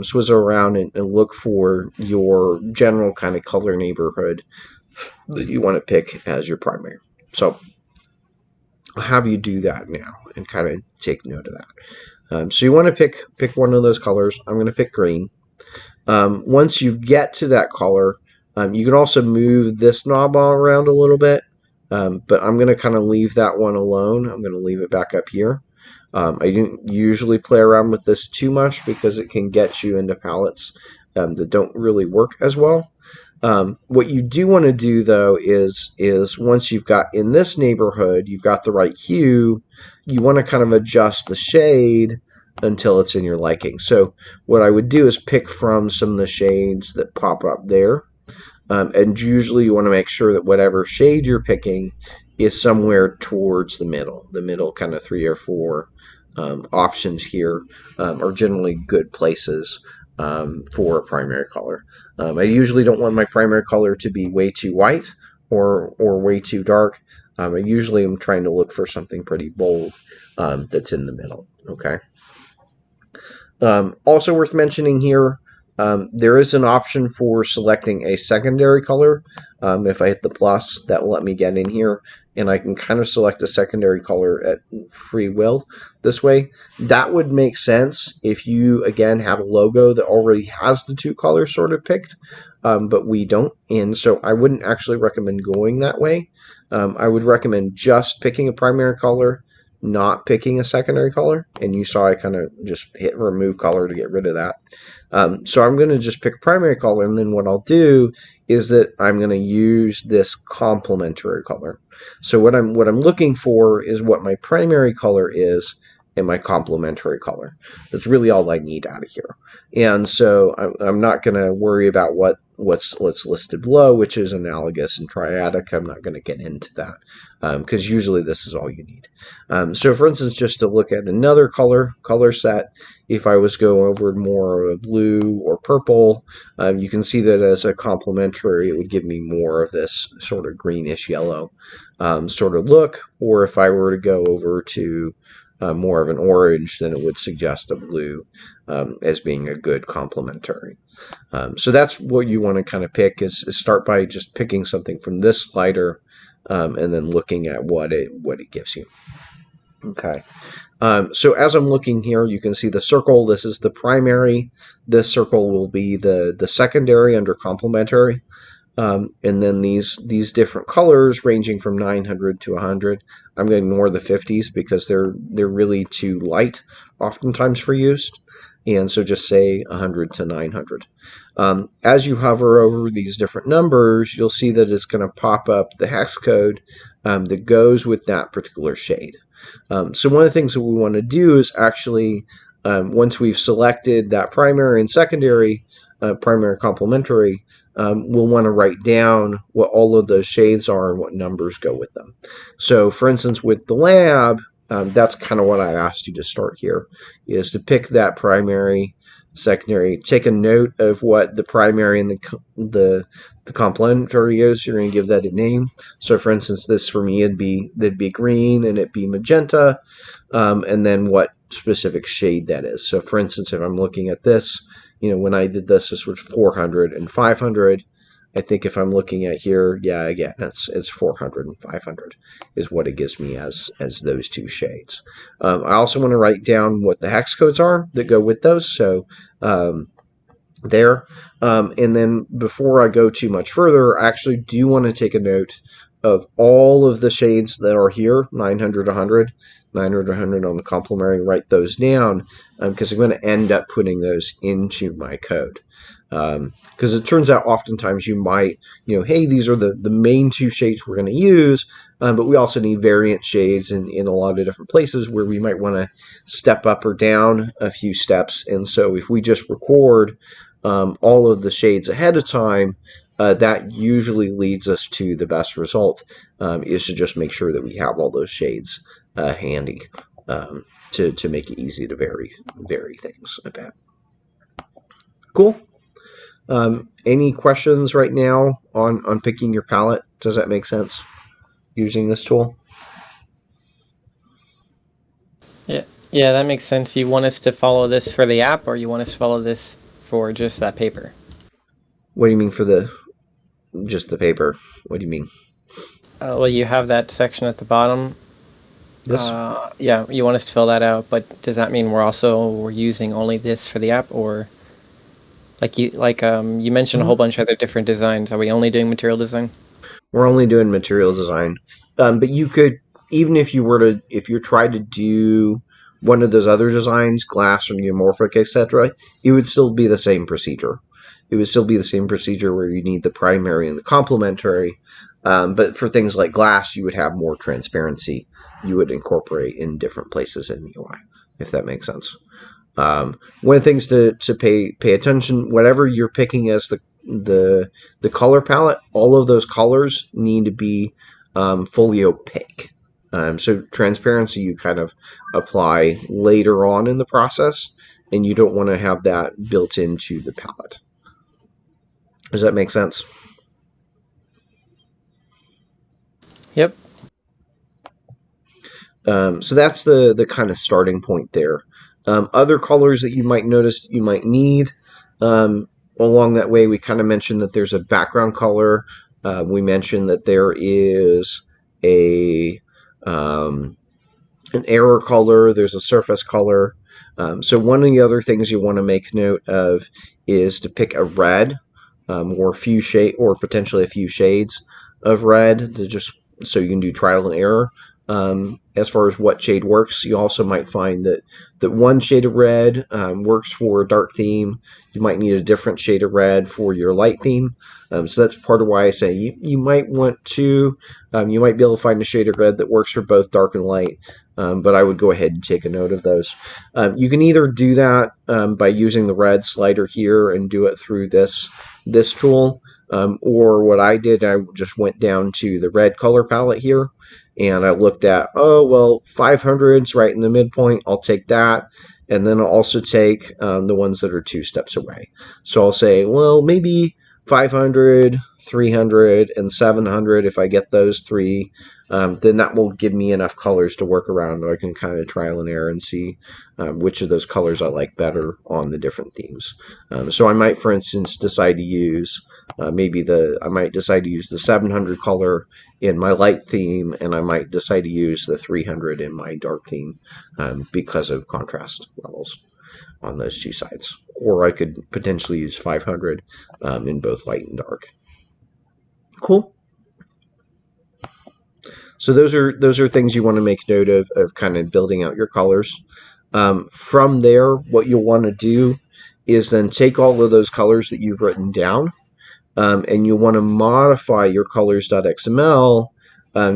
swizzle around and look for your general kind of color neighborhood that you want to pick as your primary. So I'll have you do that now and kind of take note of that. So you want to pick one of those colors. I'm going to pick green. Once you get to that color, you can also move this knob around a little bit, but I'm going to kind of leave that one alone. I'm going to leave it back up here. I didn't usually play around with this too much because it can get you into palettes that don't really work as well. What you do want to do though is once you've got in this neighborhood, you've got the right hue, you want to kind of adjust the shade until it's in your liking. So what I would do is pick from some of the shades that pop up there. And usually you want to make sure that whatever shade you're picking is somewhere towards the middle. The middle kind of 3 or 4 options here are generally good places for a primary color. I usually don't want my primary color to be way too white or way too dark. I usually am trying to look for something pretty bold that's in the middle. Okay. Also worth mentioning here, there is an option for selecting a secondary color. If I hit the plus, that will let me get in here, and I can kind of select a secondary color at free will this way. That would make sense if you, again, have a logo that already has the 2 colors sort of picked. but we don't. And so I wouldn't actually recommend going that way. I would recommend just picking a primary color, not picking a secondary color. And you saw I kind of just hit remove color to get rid of that. So I'm going to just pick a primary color, and then what I'll do is that I'm going to use this complementary color. So what I'm looking for is what my primary color is and my complementary color. That's really all I need out of here. And so I'm not going to worry about what's listed below, which is analogous and triadic. I'm not going to get into that because usually this is all you need. So for instance, just to look at another color set, if I was going over more of a blue or purple, you can see that as a complementary, it would give me more of this sort of greenish yellow sort of look. Or if I were to go over to more of an orange, then it would suggest a blue as being a good complementary. So that's what you want to kind of pick is start by just picking something from this slider and then looking at what it gives you. Okay. So as I'm looking here, you can see the circle. This is the primary. This circle will be the secondary under complementary. And then these different colors ranging from 900 to 100. I'm going to ignore the 50s because they're really too light oftentimes for use. And so just say 100 to 900. As you hover over these different numbers, you'll see that it's going to pop up the hex code that goes with that particular shade. So one of the things that we want to do is actually, once we've selected that primary and secondary, primary complementary, we'll want to write down what all of those shades are and what numbers go with them. So for instance, with the lab, that's kind of what I asked you to start here, is to pick that primary, secondary, take a note of what the primary and the complementary is. You're going to give that a name. So for instance, this for me that'd be green and it'd be magenta, and then what specific shade that is. So for instance, if I'm looking at this, when I did this was 400 and 500. I think if I'm looking at here, yeah, again, it's 400 and 500 is what it gives me as those two shades. I also want to write down what the hex codes are that go with those. So there. And then before I go too much further, I actually do want to take a note of all of the shades that are here, 900, 100, 900, 100 on the complementary, write those down because I'm going to end up putting those into my code. Because it turns out oftentimes you might, hey, these are the main two shades we're going to use, but we also need variant shades in a lot of different places where we might want to step up or down a few steps. And so if we just record all of the shades ahead of time, that usually leads us to the best result, is to just make sure that we have all those shades handy to make it easy to vary things a bit. Cool. Any questions right now on picking your palette? Does that make sense using this tool? Yeah, that makes sense. You want us to follow this for the app, or you want us to follow this for just that paper? What do you mean for just the paper? What do you mean? Well, you have that section at the bottom. This? Yeah, you want us to fill that out, but does that mean we're using only this for the app, or you mentioned a whole bunch of other different designs? Are we only doing material design? We're only doing material design, but you could, even if you tried to do one of those other designs, glass or neomorphic, etc., it would still be the same procedure. It would still be the same procedure where you need the primary and the complementary. But for things like glass, you would have more transparency. You would incorporate in different places in the UI, if that makes sense. One of the things to pay attention, whatever you're picking as the color palette, all of those colors need to be fully opaque. So transparency you kind of apply later on in the process, and you don't want to have that built into the palette. Does that make sense? Yep. So that's the kind of starting point there. Other colors that you might notice you might need along that way, we kind of mentioned that there's a background color. We mentioned that there is an error color. There's a surface color. So one of the other things you want to make note of is to pick a red or potentially a few shades of red, to just so you can do trial and error. As far as what shade works, you also might find that one shade of red works for a dark theme. You might need a different shade of red for your light theme. So that's part of why I say you might want to, you might be able to find a shade of red that works for both dark and light. But I would go ahead and take a note of those. You can either do that by using the red slider here and do it through this tool, or what I did, I just went down to the red color palette here, and I looked at, oh, well, 500's right in the midpoint. I'll take that. And then I'll also take the ones that are 2 steps away. So I'll say, well, maybe 500, 300, and 700, if I get those 3, then that will give me enough colors to work around, or I can kind of trial and error and see which of those colors I like better on the different themes. So I might, for instance, decide to use I might decide to use the 700 color in my light theme, and I might decide to use the 300 in my dark theme because of contrast levels on those 2 sides. Or I could potentially use 500 in both light and dark. Cool. So those are things you want to make note of kind of building out your colors. From there, what you'll want to do is then take all of those colors that you've written down, and you'll want to modify your colors.xml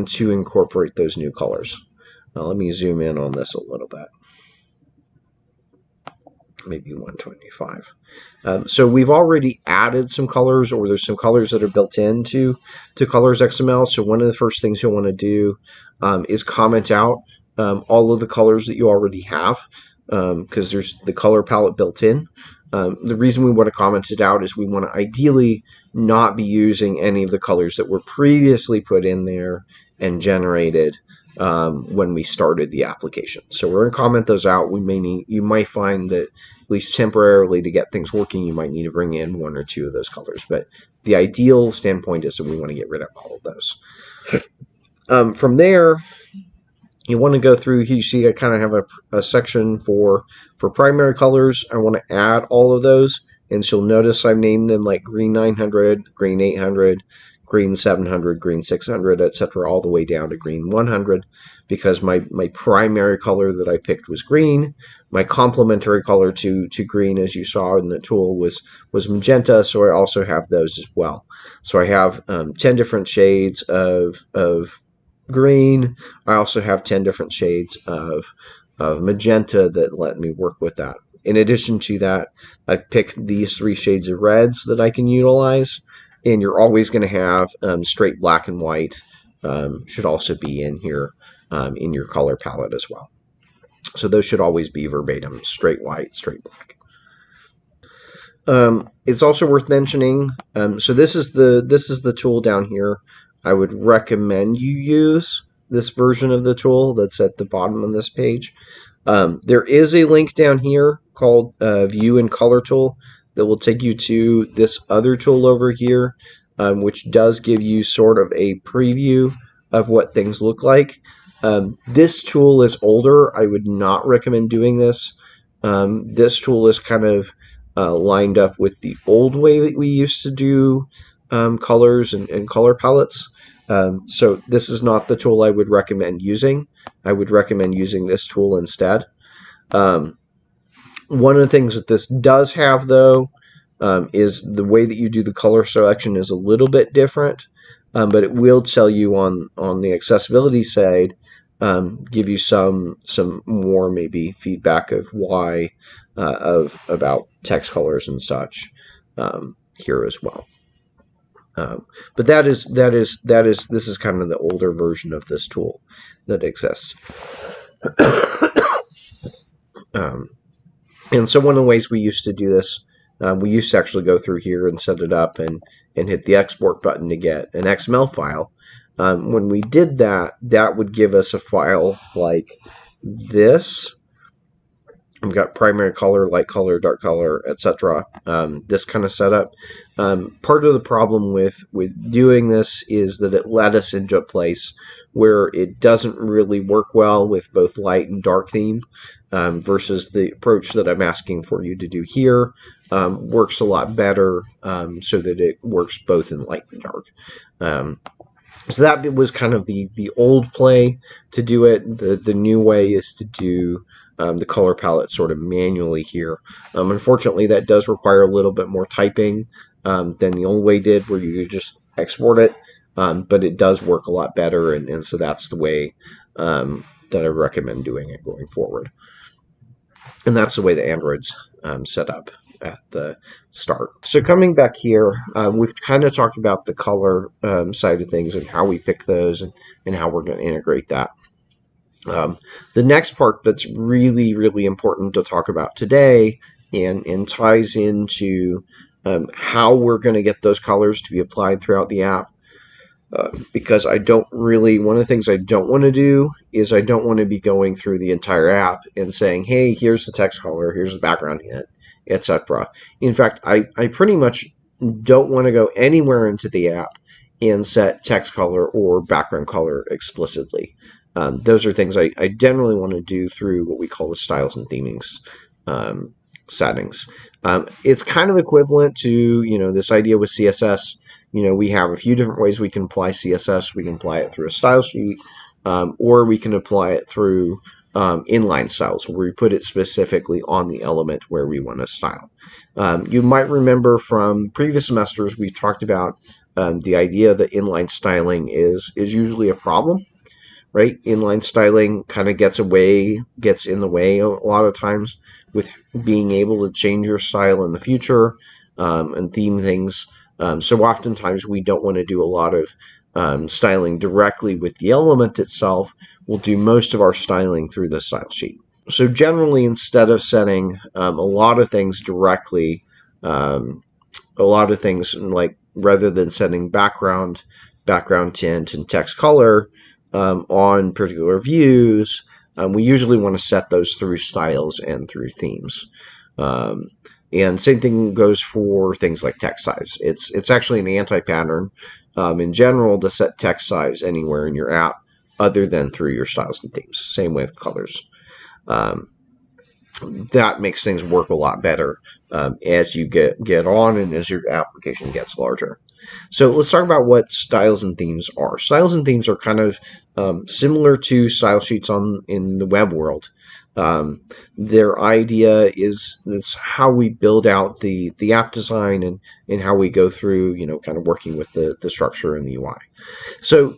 to incorporate those new colors. Now, let me zoom in on this a little bit. Maybe 125. So we've already added some colors, or there's some colors that are built into colors XML. So one of the first things you'll want to do is comment out all of the colors that you already have, because there's the color palette built in. The reason we want to comment it out is we want to ideally not be using any of the colors that were previously put in there and generated when we started the application. So we're going to comment those out. You might find that at least temporarily, to get things working, you might need to bring in 1 or 2 of those colors. But the ideal standpoint is that we want to get rid of all of those. From there, you want to go through. You see, I kind of have a section for primary colors. I want to add all of those, and so you'll notice I've named them like green 900, green 800, green 700, green 600, etc., all the way down to green 100, because my primary color that I picked was green. My complementary color to green, as you saw in the tool, was magenta, so I also have those as well. So I have 10 different shades of green. I also have 10 different shades of magenta that let me work with that. In addition to that, I've picked these 3 shades of reds that I can utilize. And you're always going to have straight black and white should also be in here in your color palette as well. So those should always be verbatim, straight white, straight black. It's also worth mentioning, so this is the tool down here. I would recommend you use this version of the tool that's at the bottom of this page. There is a link down here called View and Color Tool that will take you to this other tool over here, which does give you sort of a preview of what things look like. This tool is older. I would not recommend doing this. This tool is kind of lined up with the old way that we used to do colors and color palettes. So this is not the tool I would recommend using. I would recommend using this tool instead. One of the things that this does have, though, is the way that you do the color selection is a little bit different, but it will tell you on the accessibility side, give you some more maybe feedback of why about text colors and such here as well. But this is kind of the older version of this tool that exists. And so one of the ways we used to do this, we used to actually go through here and set it up and hit the export button to get an XML file. When we did that, that would give us a file like this. We've got primary color, light color, dark color, etc. This kind of setup. Part of the problem with doing this is that it led us into a place where it doesn't really work well with both light and dark theme versus the approach that I'm asking for you to do here, works a lot better, so that it works both in light and dark. So that was kind of the old play to do it. The new way is to do the color palette sort of manually here. Unfortunately, that does require a little bit more typing than the old way did, where you could just export it. But it does work a lot better, and so that's the way that I recommend doing it going forward. And that's the way the Android's set up at the start. So coming back here, we've kind of talked about the color side of things and how we pick those and how we're going to integrate that. The next part that's really, really important to talk about today and ties into how we're going to get those colors to be applied throughout the app. Because one of the things I don't want to do is I don't want to be going through the entire app and saying, hey, here's the text color, here's the background hint, etc. In fact, I pretty much don't want to go anywhere into the app and set text color or background color explicitly. Those are things I generally want to do through what we call the styles and themings settings. It's kind of equivalent to, this idea with CSS. We have a few different ways we can apply CSS. We can apply it through a style sheet, or we can apply it through inline styles, where we put it specifically on the element where we want to style. You might remember from previous semesters, we talked about the idea that inline styling is usually a problem, right? Inline styling kind of gets in the way a lot of times with being able to change your style in the future and theme things. So oftentimes we don't want to do a lot of styling directly with the element itself. We'll do most of our styling through the style sheet. So generally, instead of setting a lot of things directly, rather than setting background tint, and text color on particular views, we usually want to set those through styles and through themes. And same thing goes for things like text size. It's actually an anti-pattern in general to set text size anywhere in your app other than through your styles and themes. Same with colors. That makes things work a lot better as you get on and as your application gets larger. So let's talk about what styles and themes are. Styles and themes are kind of similar to style sheets in the web world. Their idea is it's how we build out the app design and how we go through, kind of working with the structure and the UI. So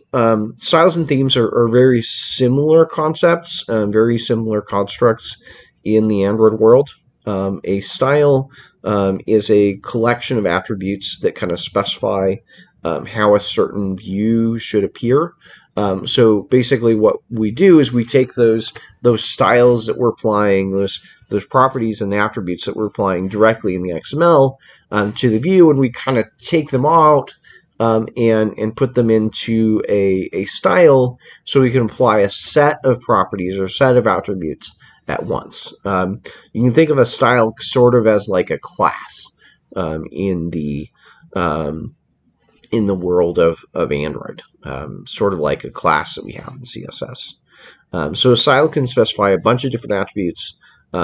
styles and themes are very similar concepts, very similar constructs in the Android world. A style is a collection of attributes that kind of specify how a certain view should appear. So basically what we do is we take those styles that we're applying, those properties and attributes that we're applying directly in the XML to the view, and we kind of take them out and put them into a style so we can apply a set of properties or a set of attributes at once. You can think of a style sort of as like a class in the world of Android, sort of like a class that we have in CSS. So a style can specify a bunch of different attributes,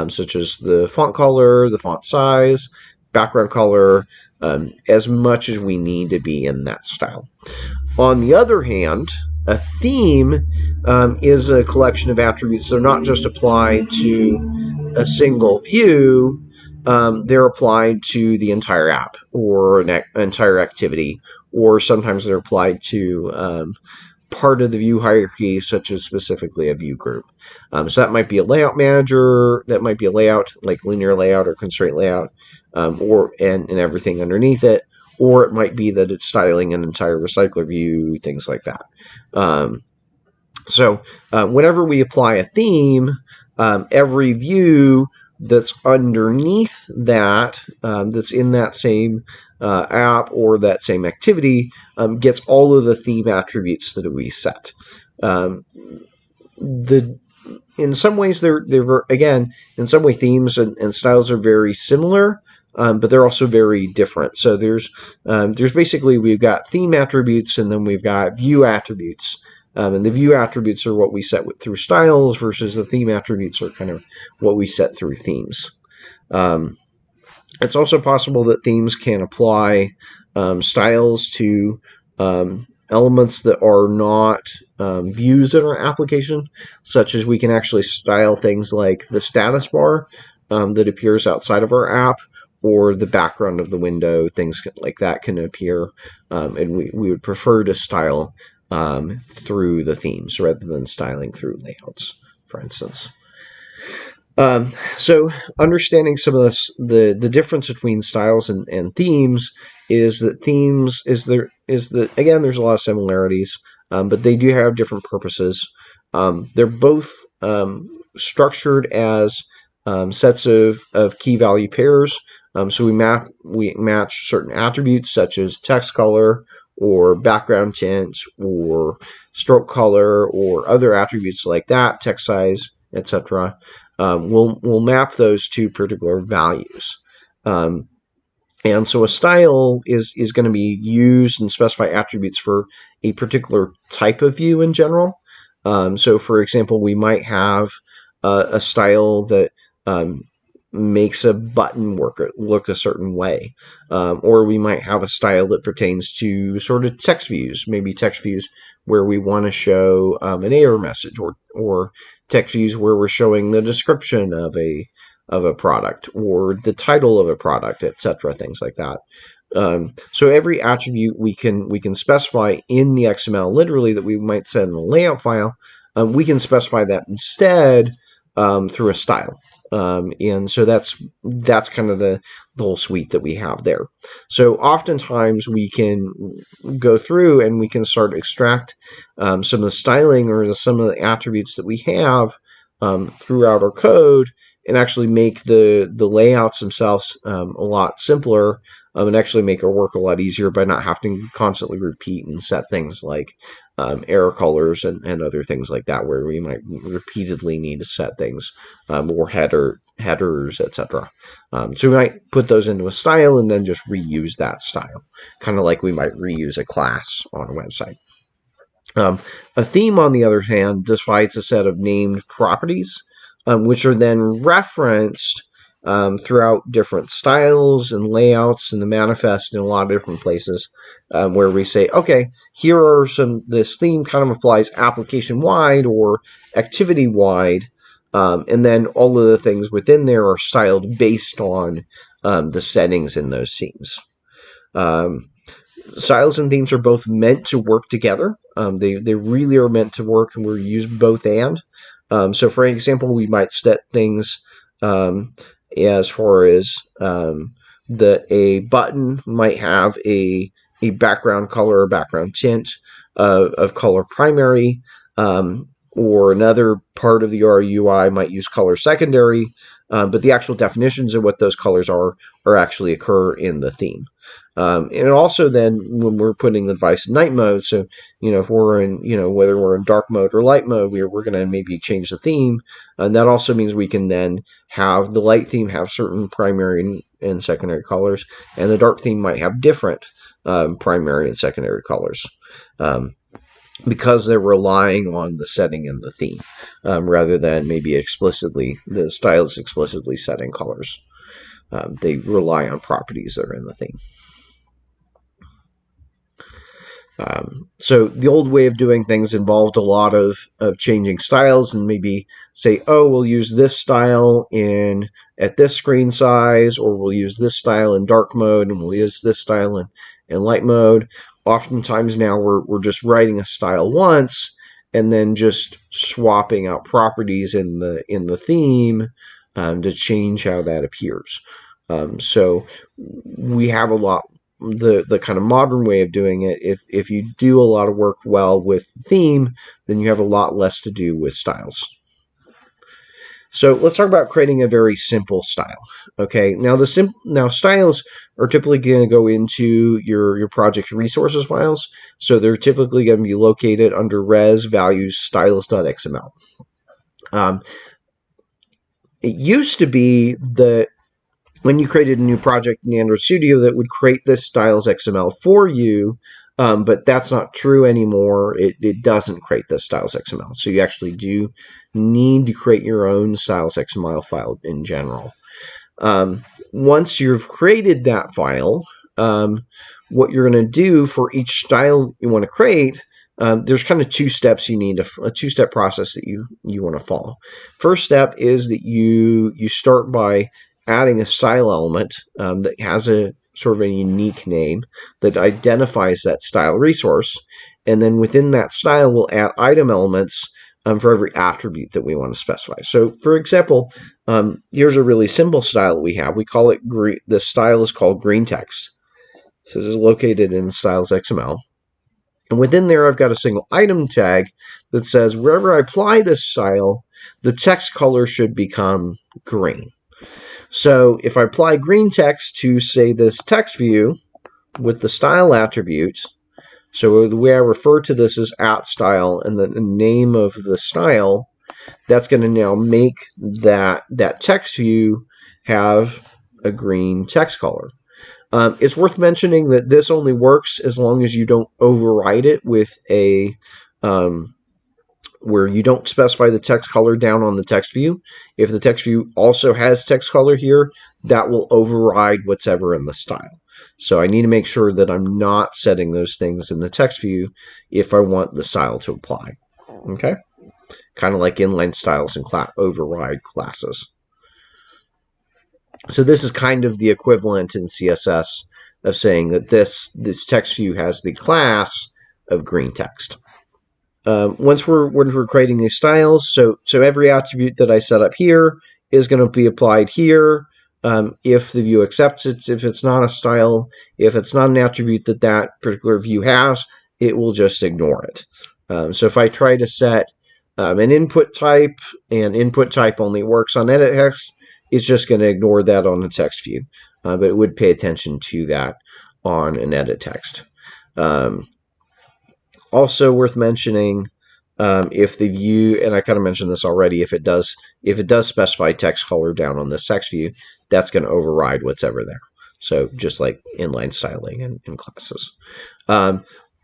such as the font color, the font size, background color, as much as we need to be in that style. On the other hand, a theme is a collection of attributes that are not just applied to a single view, they're applied to the entire app or an entire activity, or sometimes they're applied to part of the view hierarchy, such as specifically a view group. So that might be a layout manager, that might be a layout like linear layout or constraint layout, and everything underneath it, or it might be that it's styling an entire recycler view, things like that. So whenever we apply a theme, every view that's underneath that, that's in that same app or that same activity, gets all of the theme attributes that we set. In some ways, in some way, themes and styles are very similar, but they're also very different. So there's basically, we've got theme attributes and then we've got view attributes. And the view attributes are what we set through styles versus the theme attributes are kind of what we set through themes. It's also possible that themes can apply styles to elements that are not views in our application, such as we can actually style things like the status bar that appears outside of our app, or the background of the window. Things like that can appear, and we would prefer to style through the themes rather than styling through layouts, for instance. So understanding some of the difference between styles and themes is that themes is that again there's a lot of similarities, but they do have different purposes. They're both structured as sets of key value pairs. So we match certain attributes such as text color or background tint or stroke color or other attributes like that, text size, etc. We'll map those to particular values. And so a style is going to be used and specify attributes for a particular type of view in general. So, for example, we might have a style that makes a button look a certain way, or we might have a style that pertains to sort of text views, maybe text views where we want to show an error message, or text views where we're showing the description of a product or the title of a product, etc. Things like that. So every attribute we can specify in the XML literally that we might set in the layout file. We can specify that instead through a style. And so that's kind of the whole suite that we have there. So oftentimes we can go through and we can start to extract some of the styling or some of the attributes that we have throughout our code and actually make the layouts themselves a lot simpler, and actually make our work a lot easier by not having to constantly repeat and set things like error colors and other things like that, where we might repeatedly need to set things, or headers, etc. So we might put those into a style and then just reuse that style, kind of like we might reuse a class on a website. A theme, on the other hand, defines a set of named properties, which are then referenced throughout different styles and layouts and the manifest in a lot of different places, where we say, okay, here are this theme kind of applies application wide or activity wide, and then all of the things within there are styled based on the settings in those themes. Styles and themes are both meant to work together. They really are meant to work, and we use both and. So, for example, we might set things as far as a button might have a background color or background tint of color primary, or another part of the UI might use color secondary, but the actual definitions of what those colors are actually occur in the theme. And also then when we're putting the device in night mode, so, if we're in, whether we're in dark mode or light mode, we're going to maybe change the theme. And that also means we can then have the light theme have certain primary and secondary colors, and the dark theme might have different primary and secondary colors. Because they're relying on the setting in the theme, rather than maybe the style is explicitly setting colors. They rely on properties that are in the theme. So the old way of doing things involved a lot of changing styles, and maybe say, oh, we'll use this style at this screen size, or we'll use this style in dark mode, and we'll use this style in light mode. Oftentimes now we're just writing a style once and then just swapping out properties in the theme to change how that appears. So we have the kind of modern way of doing it. If you do a lot of work well with theme, then you have a lot less to do with styles. So let's talk about creating a very simple style. Okay, now styles are typically going to go into your project resources files. So they're typically going to be located under res values stylus.xml. It used to be that when you created a new project in Android Studio, that would create this styles XML for you, but that's not true anymore. It doesn't create this styles XML. So you actually do need to create your own styles XML file in general. Once you've created that file, what you're going to do for each style you want to create, there's kind of two steps you need, a two-step process that you want to follow. First step is that you start by adding a style element that has a sort of a unique name that identifies that style resource. And then within that style, we'll add item elements for every attribute that we want to specify. So for example, here's a really simple style we have. We call it green. The style is called green text. So this is located in styles XML. And within there, I've got a single item tag that says wherever I apply this style, the text color should become green. So if I apply green text to, say, this text view with the style attribute, so the way I refer to this is @style and then the name of the style, that's going to now make that text view have a green text color. It's worth mentioning that this only works as long as you don't override it with a where you don't specify the text color down on the text view. If the text view also has text color here, that will override whatever in the style. So I need to make sure that I'm not setting those things in the text view if I want the style to apply. Okay? Kind of like inline styles and override classes. So this is kind of the equivalent in CSS of saying that this text view has the class of green text. Once we're creating these styles, so every attribute that I set up here is going to be applied here. If the view accepts it, if it's not a style, if it's not an attribute that particular view has, it will just ignore it. So if I try to set an input type, and input type only works on edit text, it's just going to ignore that on the text view, but it would pay attention to that on an edit text. Also worth mentioning, if the view, and I kind of mentioned this already, if it does specify text color down on this text view, that's going to override whatever there. So just like inline styling in classes.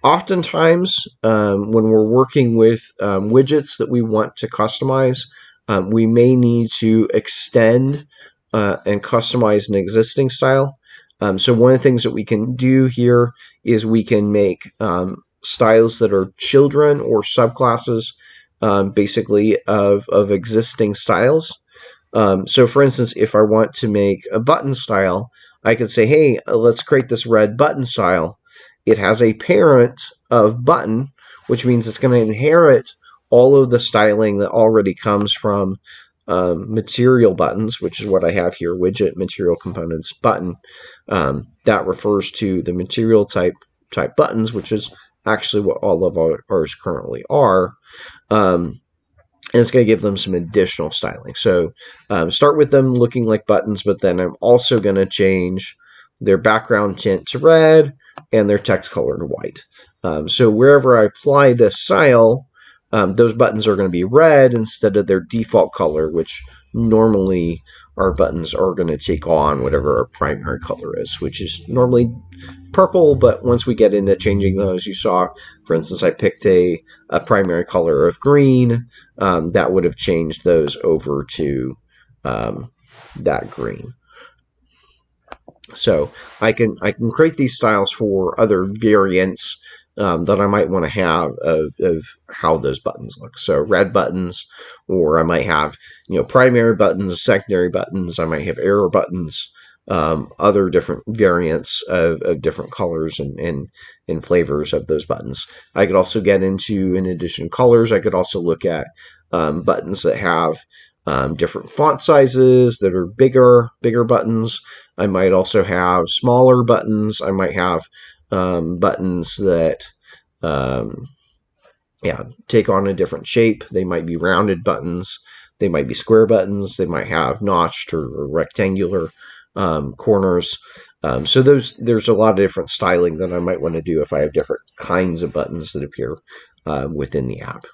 Oftentimes, when we're working with widgets that we want to customize, we may need to extend and customize an existing style. So one of the things that we can do here is we can make styles that are children or subclasses, basically of existing styles. So for instance, if I want to make a button style, I could say, hey, let's create this red button style. It has a parent of button, which means it's going to inherit all of the styling that already comes from material buttons, which is what I have here, widget material components button. That refers to the material type buttons, which is actually what all of ours currently are. And it's going to give them some additional styling. So start with them looking like buttons, but then I'm also going to change their background tint to red and their text color to white. So wherever I apply this style, those buttons are going to be red instead of their default color, which normally our buttons are going to take on whatever our primary color is, which is normally purple. But once we get into changing those, you saw, for instance, I picked a primary color of green. That would have changed those over to that green. So I can create these styles for other variants that I might want to have of how those buttons look. So red buttons, or I might have primary buttons, secondary buttons. I might have arrow buttons, other different variants of different colors and flavors of those buttons. I could also get into, in addition to colors, I could also look at buttons that have different font sizes that are bigger buttons. I might also have smaller buttons. I might have buttons that take on a different shape. They might be rounded buttons. They might be square buttons. They might have notched or rectangular corners. So there's a lot of different styling that I might want to do if I have different kinds of buttons that appear within the app.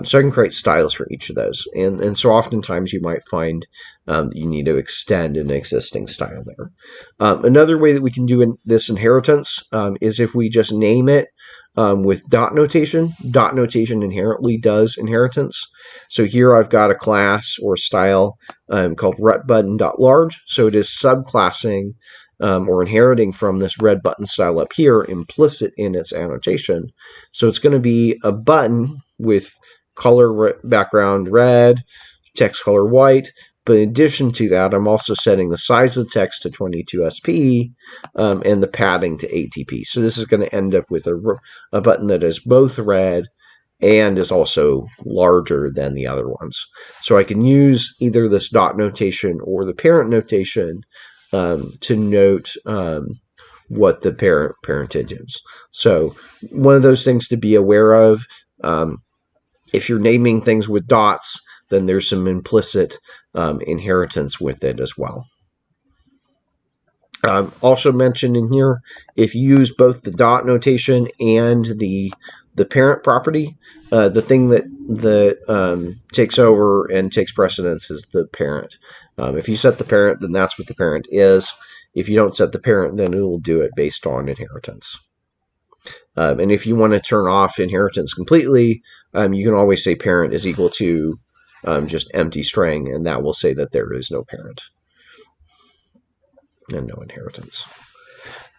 So I can create styles for each of those. And so oftentimes you might find you need to extend an existing style there. Another way that we can do this inheritance is if we just name it with dot notation. Dot notation inherently does inheritance. So here I've got a class or style called retButton.large. So it is subclassing or inheriting from this red button style up here implicit in its annotation. So it's going to be a button with color background red, text color white. But in addition to that, I'm also setting the size of the text to 22SP and the padding to ATP. So this is going to end up with a button that is both red and is also larger than the other ones. So I can use either this dot notation or the parent notation to note what the parentage is. So one of those things to be aware of, if you're naming things with dots, then there's some implicit inheritance with it as well. Also mentioned in here, if you use both the dot notation and the parent property, the thing that takes over and takes precedence is the parent. If you set the parent, then that's what the parent is. If you don't set the parent, then it will do it based on inheritance. And if you want to turn off inheritance completely, you can always say parent is equal to just empty string, and that will say that there is no parent and no inheritance.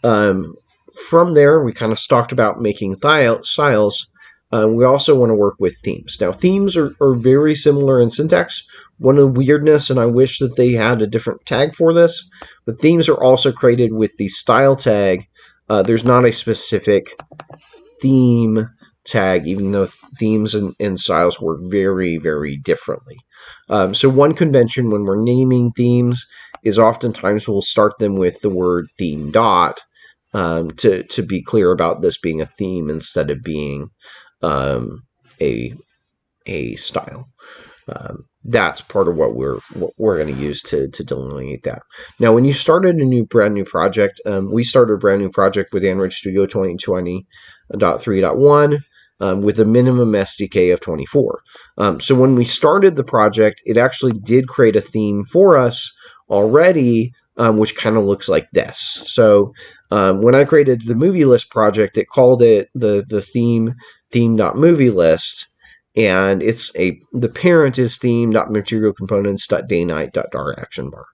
From there, we kind of talked about making styles. We also want to work with themes. Now, themes are very similar in syntax. One of the weirdness, and I wish that they had a different tag for this, but themes are also created with the style tag. There's not a specific theme tag, even though themes and styles work very, very differently. So one convention when we're naming themes is oftentimes we'll start them with the word theme dot to be clear about this being a theme instead of being a style. That's part of what we're going to use to delineate that. Now, when you started a brand new project, we started a brand new project with Android Studio 2020.3.1 with a minimum SDK of 24. So when we started the project, it actually did create a theme for us already, which kind of looks like this. So when I created the movie list project, it called it the theme.movie list. And the parent is theme.materialcomponents.daynight.dark action bar.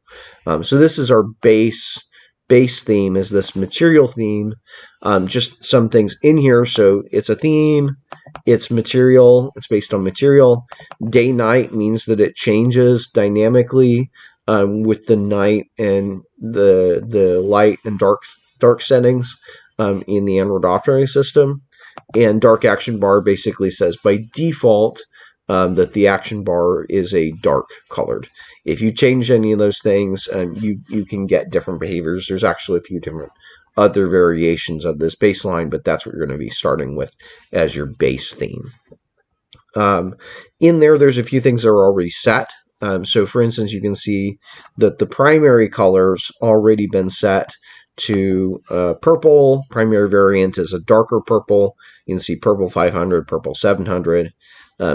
So this is our base theme, is this material theme. Just some things in here. So it's a theme, it's material, it's based on material. Day night means that it changes dynamically with the night and the light and dark settings in the Android operating system. And dark action bar basically says by default that the action bar is a dark colored. If you change any of those things, you can get different behaviors. There's actually a few different other variations of this baseline, but that's what you're going to be starting with as your base theme. In there's a few things that are already set. So for instance, you can see that the primary color's already been set to purple. Primary variant is a darker purple. You can see purple 500, purple 700.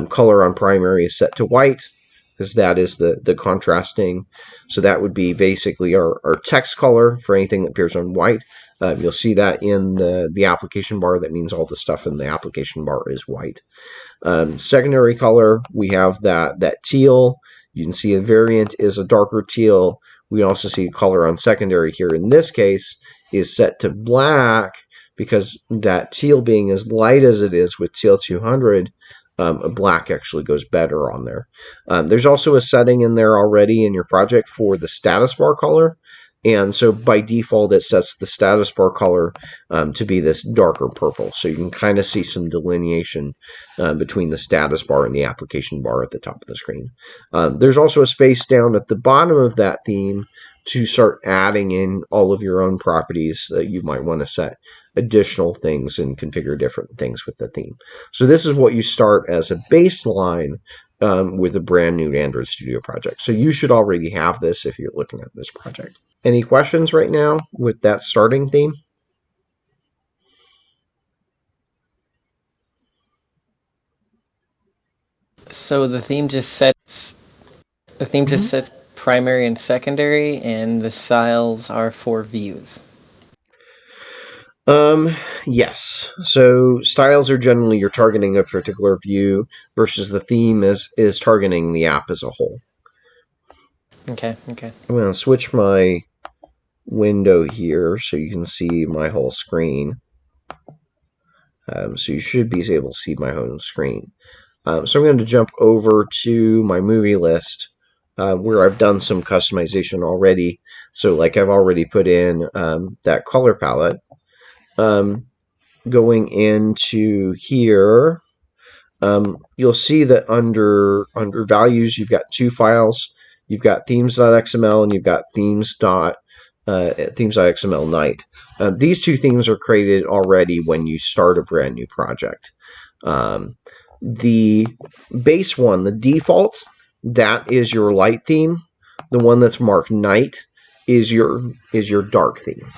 Color on primary is set to white because that is the contrasting. So that would be basically our text color for anything that appears on white. You'll see that in the application bar. That means all the stuff in the application bar is white. Secondary color, we have that teal. You can see a variant is a darker teal. We also see color on secondary here. In this case, is set to black because that teal being as light as it is with teal 200, black actually goes better on there. There's also a setting in there already in your project for the status bar color. And so by default, it sets the status bar color to be this darker purple. So you can kind of see some delineation between the status bar and the application bar at the top of the screen. There's also a space down at the bottom of that theme to start adding in all of your own properties that you might want to set additional things and configure different things with the theme. So this is what you start as a baseline with a brand new Android Studio project. So you should already have this if you're looking at this project. Any questions right now with that starting theme? So the theme just sets primary and secondary, and the styles are for views. Yes. So styles are generally you're targeting a particular view versus the theme is targeting the app as a whole. Okay, okay. I'm going to switch my window here so you can see my whole screen. So you should be able to see my whole screen. So I'm going to jump over to my movie list where I've done some customization already. So like I've already put in that color palette. Going into here, you'll see that under values, you've got two files. You've got themes.xml and you've got themes.xml night. These two themes are created already when you start a brand new project. The base one, the default, that is your light theme. The one that's marked night is your dark theme.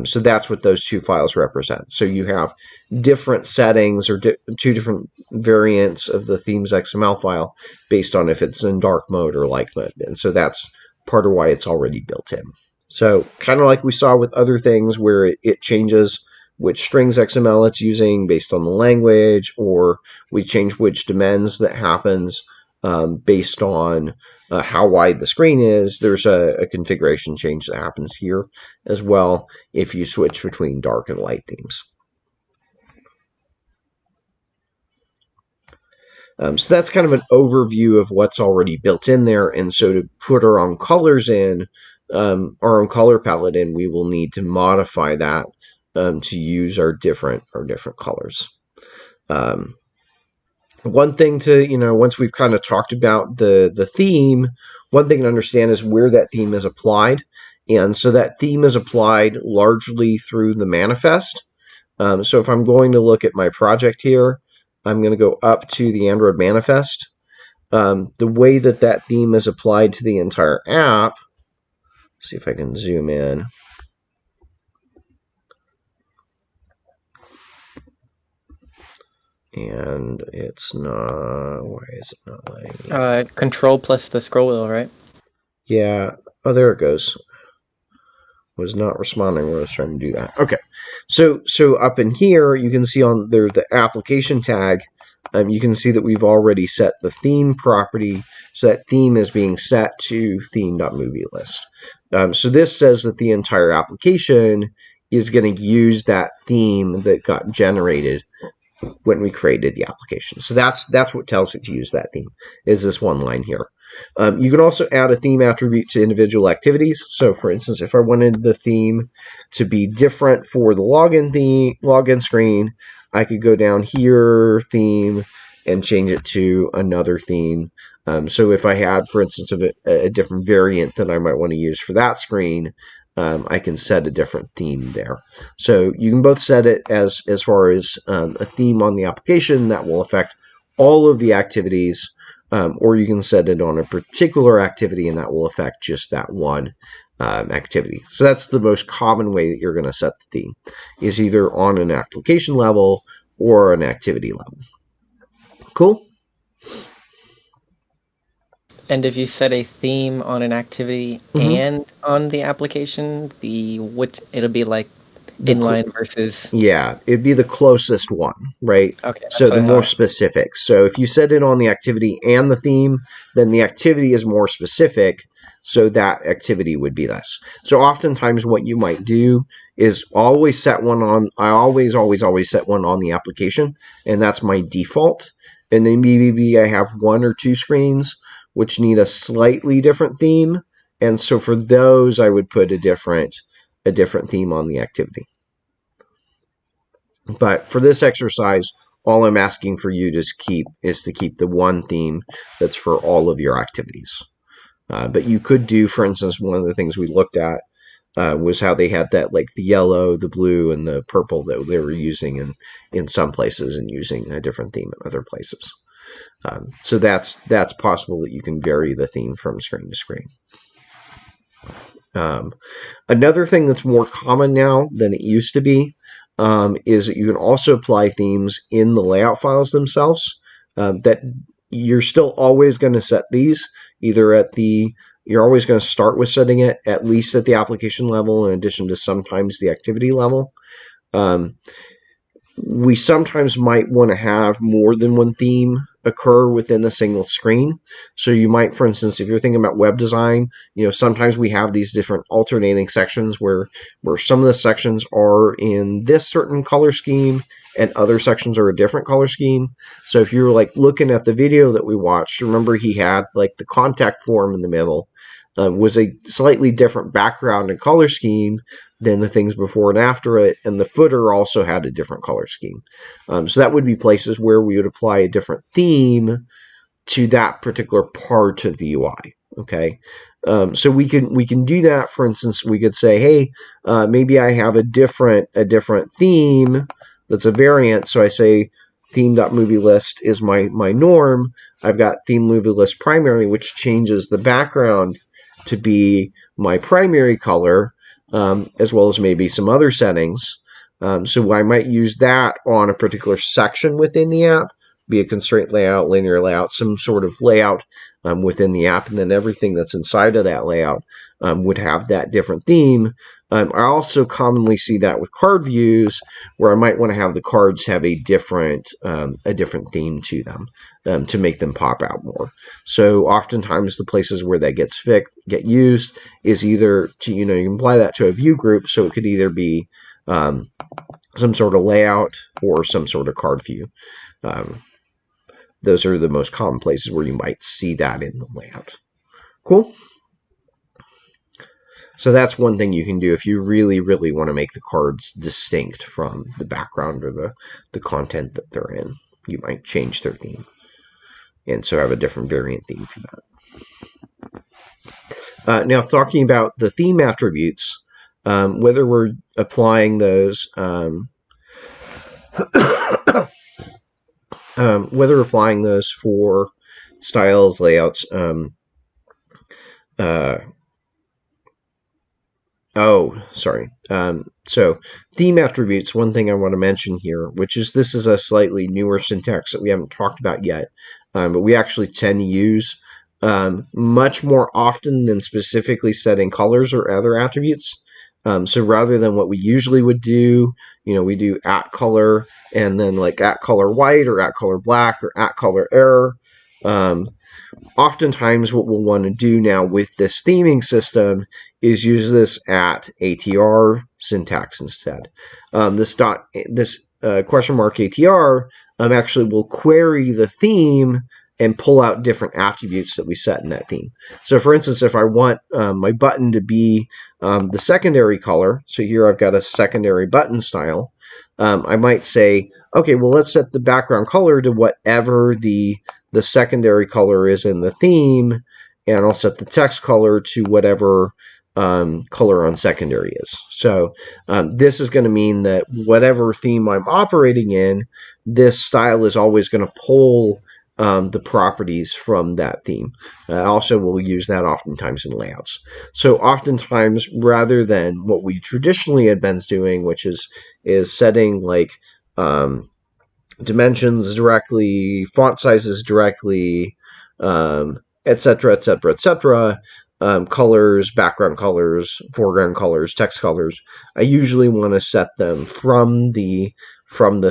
So that's what those two files represent. So you have different settings or two different variants of the themes XML file based on if it's in dark mode or light mode. And so that's part of why it's already built in. So kind of like we saw with other things where it changes which strings XML it's using based on the language, or we change which dimens that happens based on how wide the screen is. There's a configuration change that happens here as well if you switch between dark and light themes. So that's kind of an overview of what's already built in there. And so to put our own colors in, our own color palette in, we will need to modify that to use our different colors. One thing to, once we've kind of talked about the theme, one thing to understand is where that theme is applied. And so that theme is applied largely through the manifest. So if I'm going to look at my project here, I'm going to go up to the Android manifest. The way that theme is applied to the entire app, see if I can zoom in. And it's not, why is it not letting me? Control plus the scroll wheel, right? Yeah. Oh, there it goes. Was not responding when I was trying to do that. Okay. So up in here, you can see on there the application tag. You can see that we've already set the theme property. So that theme is being set to theme.movielist. So this says that the entire application is going to use that theme that got generated when we created the application. So that's what tells it to use that theme, is this one line here. You can also add a theme attribute to individual activities. So for instance, if I wanted the theme to be different for the login screen, I could go down here, theme, and change it to another theme. So if I had, for instance, a different variant that I might want to use for that screen, I can set a different theme there. So you can both set it as far as a theme on the application that will affect all of the activities, or you can set it on a particular activity and that will affect just that one activity. So that's the most common way that you're going to set the theme, is either on an application level or an activity level. Cool? And if you set a theme on an activity and on the application, it'll be like inline versus. Yeah, it'd be the closest one, right? Okay, that's So what the I more thought. specific. So if you set it on the activity and the theme, then the activity is more specific, so that activity would be less. So oftentimes what you might do is always set one on, I always set one on the application, and that's my default. And then maybe I have one or two screens which need a slightly different theme, and so for those I would put a different theme on the activity. But for this exercise, all I'm asking for you is to keep the one theme that's for all of your activities. But you could do, for instance, one of the things we looked at was how they had that, like the yellow, the blue, and the purple that they were using in some places and using a different theme in other places. So that's possible that you can vary the theme from screen to screen. Another thing that's more common now than it used to be is that you can also apply themes in the layout files themselves. That you're still always going to set these either you're always going to start with setting it at least at the application level in addition to sometimes the activity level. Um, we sometimes might want to have more than one theme occur within a single screen. So you might, for instance, if you're thinking about web design, sometimes we have these different alternating sections where some of the sections are in this certain color scheme and other sections are a different color scheme. So if you're like looking at the video that we watched, remember he had like the contact form in the middle. Was a slightly different background and color scheme than the things before and after it, and the footer also had a different color scheme. So that would be places where we would apply a different theme to that particular part of the UI. Okay, so we can do that. For instance, we could say, hey, maybe I have a different theme that's a variant. So I say theme.movie list is my norm. I've got theme movie list primary, which changes the background to be my primary color, as well as maybe some other settings. So I might use that on a particular section within the app, be a constraint layout, linear layout, some sort of layout within the app, and then everything that's inside of that layout would have that different theme. I also commonly see that with card views, where I might want to have the cards have a different theme to them to make them pop out more. So oftentimes the places where that get used is either to you can apply that to a view group, so it could either be some sort of layout or some sort of card view. Those are the most common places where you might see that in the layout. Cool. So that's one thing you can do if you really, really want to make the cards distinct from the background or the content that they're in. You might change their theme. And so have a different variant theme for that. Now, talking about the theme attributes, whether we're applying those, whether applying those for styles, layouts, so theme attributes, one thing I want to mention here, this is a slightly newer syntax that we haven't talked about yet, but we actually tend to use much more often than specifically setting colors or other attributes. So rather than what we usually would do, we do @color and then like @color white or @color black or @color error. Oftentimes what we'll want to do now with this theming system is use this @ATR syntax instead. This question mark ATR actually will query the theme and pull out different attributes that we set in that theme. So for instance, if I want my button to be the secondary color, so here I've got a secondary button style, I might say, okay, well, let's set the background color to whatever the secondary color is in the theme, and I'll set the text color to whatever color on secondary is. So this is going to mean that whatever theme I'm operating in, this style is always going to pull the properties from that theme. Also, we'll use that oftentimes in layouts. So oftentimes, rather than what we traditionally had been doing, which is setting like dimensions directly, font sizes directly, etc., etc., etc., colors, background colors, foreground colors, text colors, I usually want to set them from the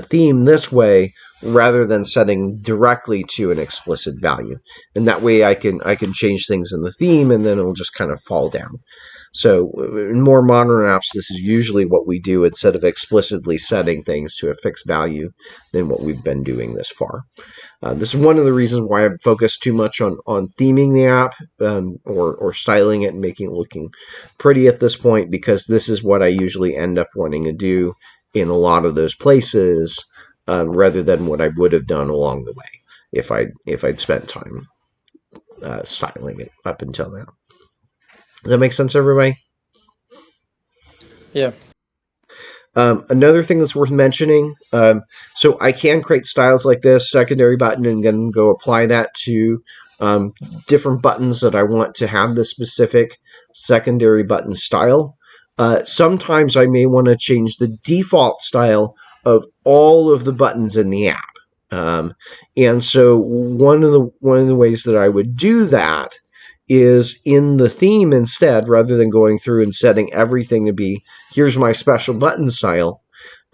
theme this way, rather than setting directly to an explicit value. And that way I can change things in the theme, and then it'll just kind of fall down. So in more modern apps, this is usually what we do instead of explicitly setting things to a fixed value than what we've been doing this far. This is one of the reasons why I've focused too much on theming the app or styling it and making it looking pretty at this point, because this is what I usually end up wanting to do in a lot of those places, rather than what I would have done along the way if I'd spent time styling it up until now. Does that make sense, everybody? Yeah. Another thing that's worth mentioning, so I can create styles like this, secondary button, and then go apply that to different buttons that I want to have this specific secondary button style. Sometimes I may want to change the default style of all of the buttons in the app. And so one of the ways that I would do that is in the theme instead, rather than going through and setting everything to be, here's my special button style.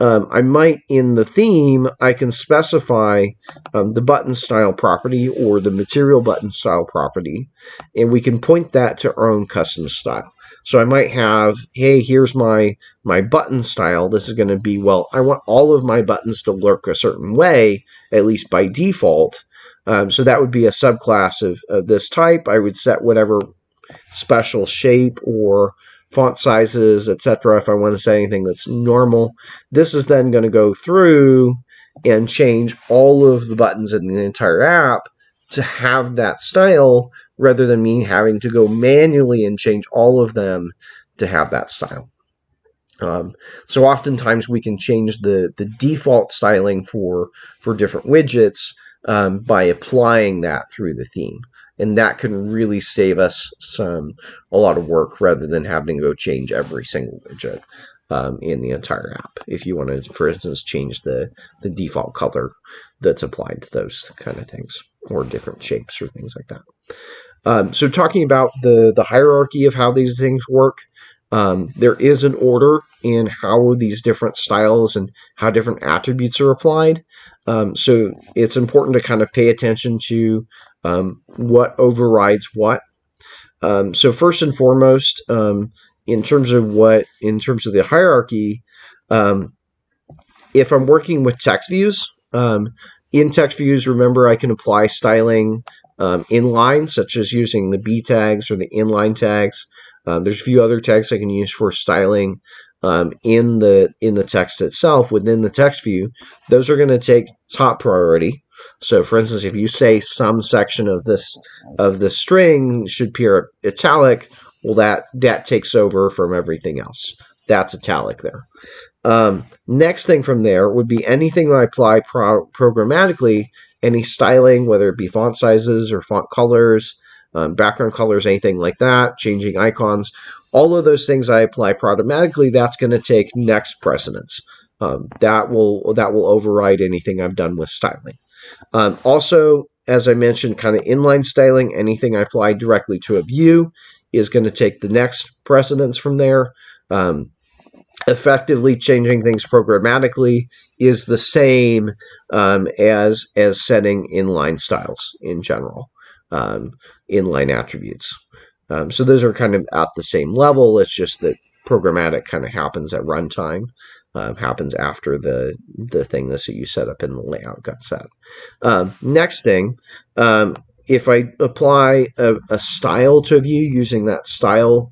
I might, in the theme, I can specify the button style property or the material button style property, and we can point that to our own custom style. So I might have, hey, here's my button style. This is going to be, well, I want all of my buttons to look a certain way, at least by default. So that would be a subclass of this type. I would set whatever special shape or font sizes, etc. If I want to say anything that's normal, this is then going to go through and change all of the buttons in the entire app to have that style, rather than me having to go manually and change all of them to have that style. So oftentimes we can change the default styling for different widgets by applying that through the theme. And that can really save us a lot of work, rather than having to go change every single widget in the entire app. If you want to, for instance, change the default color that's applied to those kind of things, or different shapes or things like that. So talking about the hierarchy of how these things work, there is an order in how these different styles and how different attributes are applied. So it's important to kind of pay attention to what overrides what. So first and foremost, in terms of the hierarchy, if I'm working with text views, in text views, remember I can apply styling inline, such as using the B tags or the inline tags. There's a few other tags I can use for styling in the text itself within the text view. Those are going to take top priority. So, for instance, if you say some section of this string should appear italic, well, that takes over from everything else. That's italic there. Next thing from there would be anything I apply programmatically, any styling, whether it be font sizes or font colors, background colors, anything like that, changing icons, all of those things I apply programmatically, that's going to take next precedence. That will override anything I've done with styling. Also, as I mentioned, kind of inline styling, anything I apply directly to a view is going to take the next precedence from there. Effectively changing things programmatically is the same as setting inline styles in general, inline attributes. So those are kind of at the same level. It's just that programmatic kind of happens at runtime, happens after the thing that you set up in the layout got set. Next thing, if I apply a style to a view using that style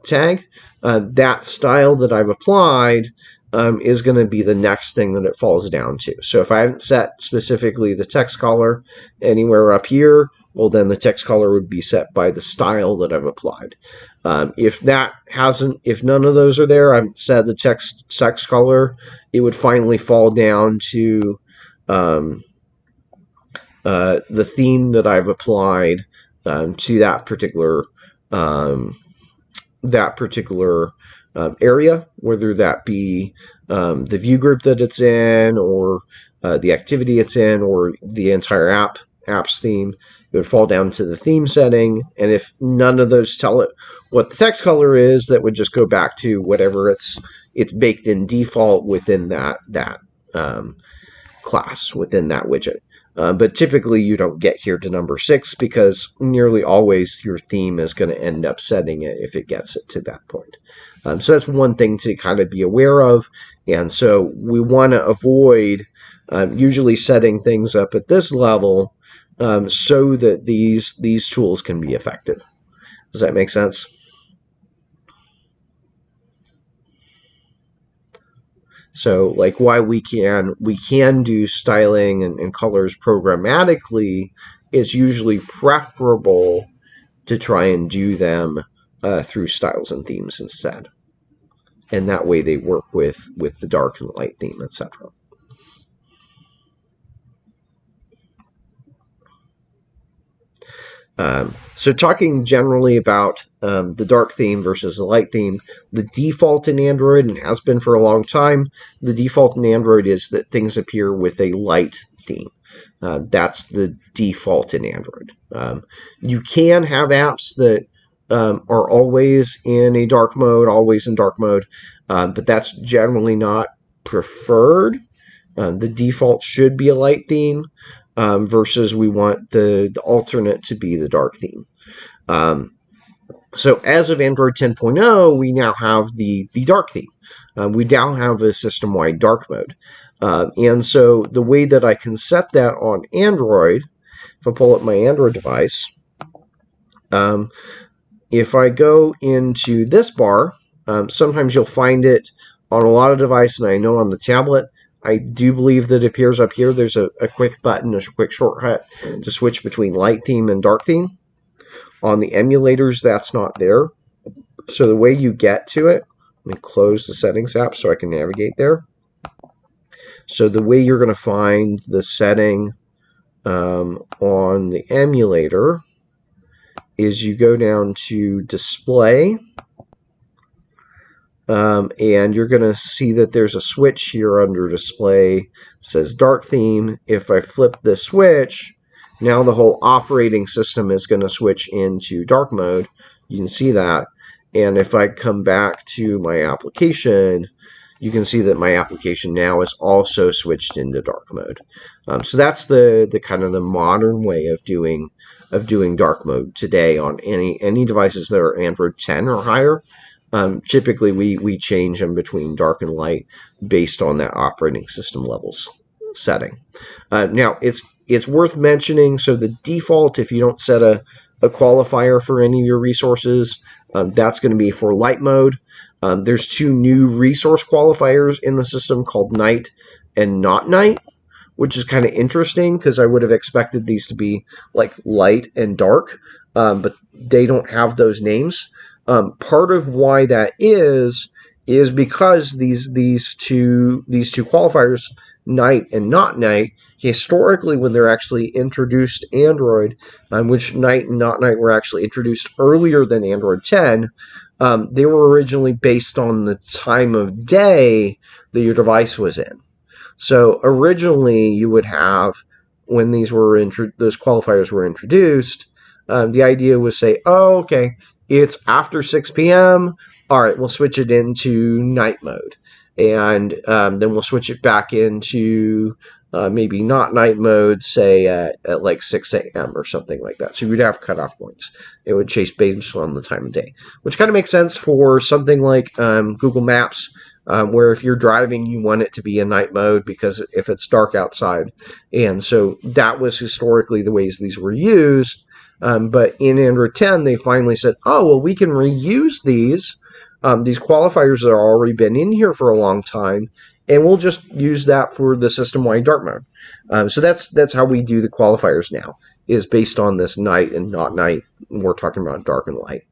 tag, that style that I've applied is going to be the next thing that it falls down to. So if I haven't set specifically the text color anywhere up here, well, then the text color would be set by the style that I've applied. If none of those are there, I've set the text color, it would finally fall down to the theme that I've applied to that particular area, whether that be the view group that it's in, or the activity it's in, or the entire app's theme. It would fall down to the theme setting, and if none of those tell it what the text color is, that would just go back to whatever it's baked in default within that class, within that widget. But typically you don't get here to number 6, because nearly always your theme is going to end up setting it if it gets it to that point. So that's one thing to kind of be aware of. And so we want to avoid usually setting things up at this level so that these tools can be effective. Does that make sense? So, like, why we can do styling and colors programmatically is usually preferable to try and do them through styles and themes instead. And that way they work with the dark and light theme, etc. So talking generally about the dark theme versus the light theme, the default in Android, and has been for a long time, the default in Android is that things appear with a light theme. That's the default in Android. You can have apps that are always in dark mode, but that's generally not preferred. The default should be a light theme, versus we want the alternate to be the dark theme. So as of Android 10.0, we now have the dark theme. We now have a system-wide dark mode. And so the way that I can set that on Android, if I pull up my Android device, if I go into this bar, sometimes you'll find it on a lot of devices, and I know on the tablet, I do believe that it appears up here. There's a quick button, a quick shortcut to switch between light theme and dark theme. On the emulators, that's not there. So the way you get to it, let me close the settings app so I can navigate there. So the way you're going to find the setting on the emulator is you go down to display, and you're going to see that there's a switch here under display. It says dark theme. If I flip this switch, now the whole operating system is going to switch into dark mode. You can see that. And if I come back to my application, you can see that my application now is also switched into dark mode. So that's the kind of the modern way of doing dark mode today on any devices that are Android 10 or higher. Typically, we change them between dark and light based on that operating system levels setting. Now, it's worth mentioning, so the default, if you don't set a qualifier for any of your resources, that's going to be for light mode. There's two new resource qualifiers in the system called night and not night, which is kind of interesting because I would have expected these to be like light and dark, but they don't have those names. Part of why that is because these two qualifiers, night and not night, historically when they're actually introduced Android, which night and not night were actually introduced earlier than Android 10, they were originally based on the time of day that your device was in. So originally you would have, when those qualifiers were introduced, the idea was say, oh, okay, it's after 6 p.m. All right, we'll switch it into night mode. And then we'll switch it back into maybe not night mode, say at like 6 a.m. or something like that. So you'd have cutoff points. It would chase based on the time of day, which kind of makes sense for something like Google Maps, where if you're driving, you want it to be in night mode because if it's dark outside. And so that was historically the ways these were used. But in Android 10, they finally said, oh, well, we can reuse these qualifiers that have already been in here for a long time, and we'll just use that for the system-wide dark mode. So that's how we do the qualifiers now, is based on this night and not night. We're talking about dark and light.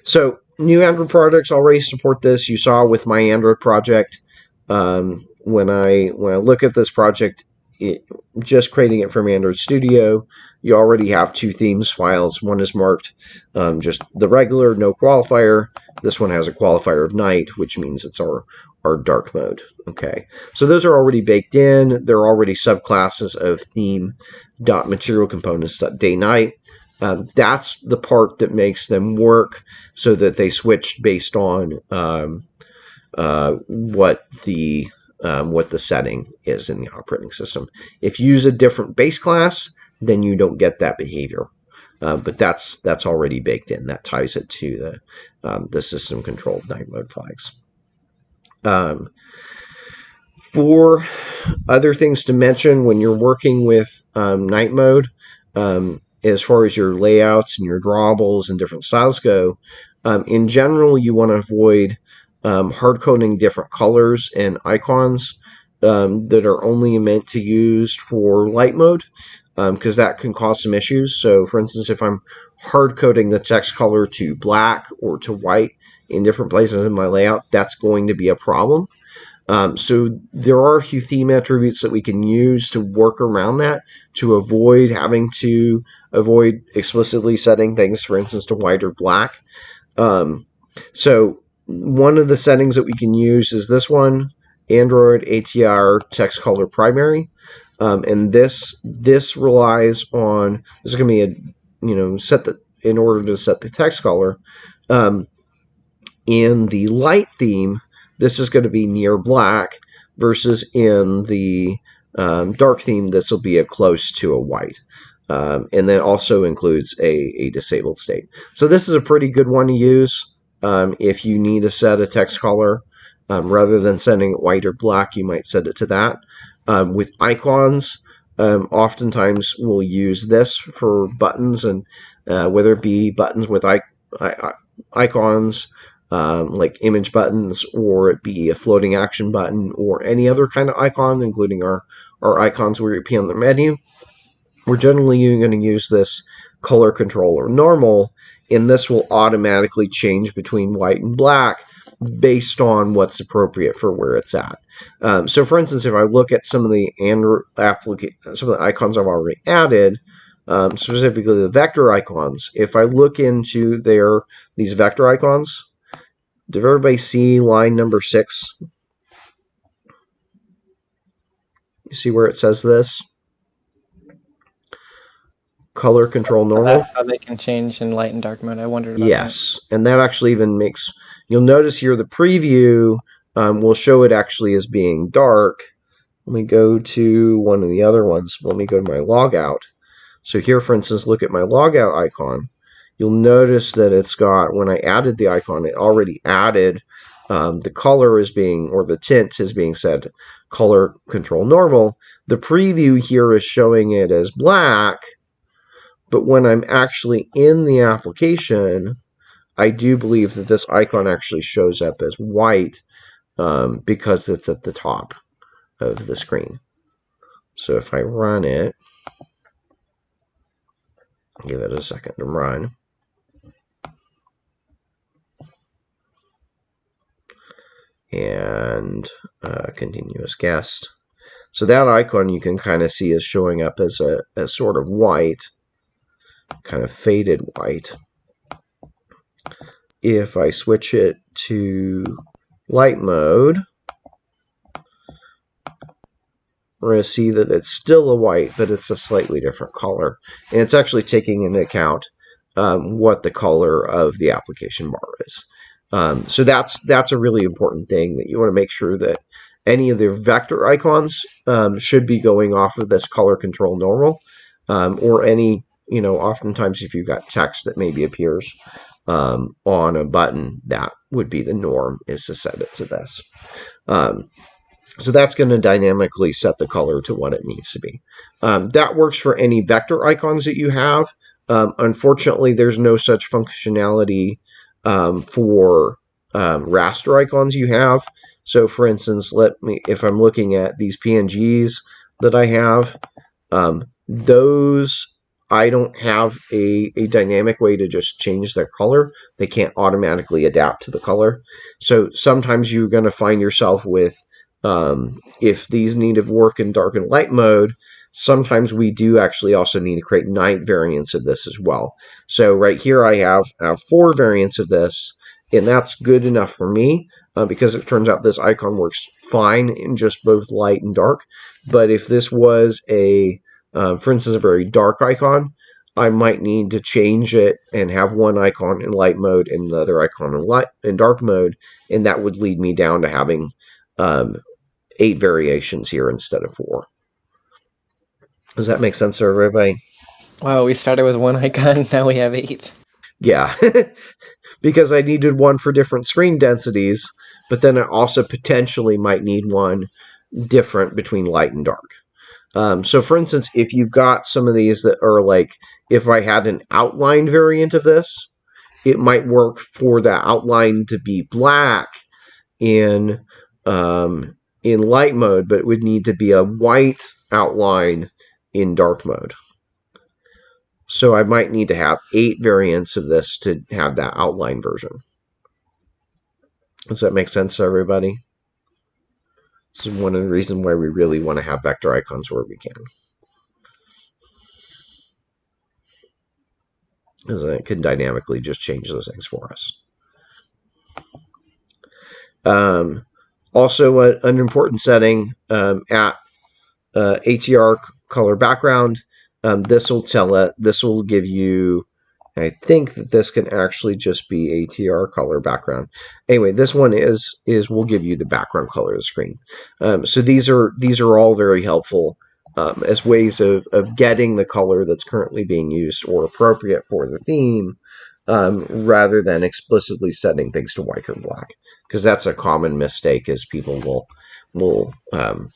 So new Android projects already support this. You saw with my Android project, when I look at this project, just creating it from Android Studio, you already have two themes files. One is marked just the regular, no qualifier. This one has a qualifier of night, which means it's our dark mode. Okay, so those are already baked in. They're already subclasses of theme.materialcomponents.day-night. That's the part that makes them work so that they switched based on what the setting is in the operating system. If you use a different base class, then you don't get that behavior. But that's already baked in. That ties it to the system controlled night mode flags. For other things to mention when you're working with night mode, as far as your layouts and your drawables and different styles go, in general, you want to avoid hard coding different colors and icons that are only meant to use for light mode, because that can cause some issues. So for instance, if I'm hard coding the text color to black or to white in different places in my layout, that's going to be a problem. So there are a few theme attributes that we can use to work around that, to avoid having to avoid explicitly setting things, for instance, to white or black. So one of the settings that we can use is this one, Android ATR text color primary. And this relies on, this is going to be in order to set the text color. In the light theme, this is going to be near black, versus in the dark theme, this will be a close to a white. And then also includes a disabled state. So this is a pretty good one to use if you need to set a text color. Rather than setting it white or black, you might set it to that. With icons, oftentimes we'll use this for buttons, and whether it be buttons with icons, like image buttons, or it be a floating action button, or any other kind of icon, including our icons where you appear on the menu. We're generally going to use this color controller normal, and this will automatically change between white and black based on what's appropriate for where it's at. So, for instance, if I look at some of the some of the icons I've already added, specifically the vector icons, if I look into these vector icons, did everybody see line number 6? You see where it says this? Color control normal. That's how they can change in light and dark mode. I wondered about Yes, and that actually even makes, you'll notice here the preview will show it actually as being dark. Let me go to one of the other ones. Let me go to my logout. So here, for instance, look at my logout icon. You'll notice that it's got, when I added the icon, it already added the color as being, or the tint is being set color control normal. The preview here is showing it as black, but when I'm actually in the application, I do believe that this icon actually shows up as white because it's at the top of the screen. So if I run it, give it a second to run. And continuous guest. So that icon you can kind of see is showing up as a sort of white, kind of faded white. If I switch it to light mode, we're going to see that it's still a white, but it's a slightly different color. And it's actually taking into account what the color of the application bar is. So that's a really important thing, that you want to make sure that any of the vector icons should be going off of this color control normal, or any, oftentimes if you've got text that maybe appears on a button, that would be the norm, is to set it to this. So that's going to dynamically set the color to what it needs to be. That works for any vector icons that you have. Unfortunately, there's no such functionality for raster icons you have. So for instance, if I'm looking at these PNGs that I have, those, I don't have a dynamic way to just change their color. They can't automatically adapt to the color. So sometimes you're going to find yourself with, if these need to work in dark and light mode, sometimes we do actually also need to create night variants of this as well. So right here I have 4 variants of this, and that's good enough for me because it turns out this icon works fine in just both light and dark. But if this was for instance, a very dark icon, I might need to change it and have one icon in light mode and another icon in dark mode, and that would lead me down to having 8 variations here instead of 4. Does that make sense to everybody? Wow, we started with 1 icon, now we have 8. Yeah, because I needed one for different screen densities, but then I also potentially might need one different between light and dark. So for instance, if you've got some of these that are like, if I had an outline variant of this, it might work for the outline to be black in light mode, but it would need to be a white outline in dark mode. So I might need to have 8 variants of this to have that outline version. Does that make sense to everybody? This is one of the reasons why we really want to have vector icons where we can, because it can dynamically just change those things for us. Also, an important setting at ATR color background. This will give you I think that this can actually just be ATR color background. Anyway, this one is will give you the background color of the screen. So these are all very helpful as ways of getting the color that's currently being used or appropriate for the theme, rather than explicitly setting things to white or black, because that's a common mistake. Is people will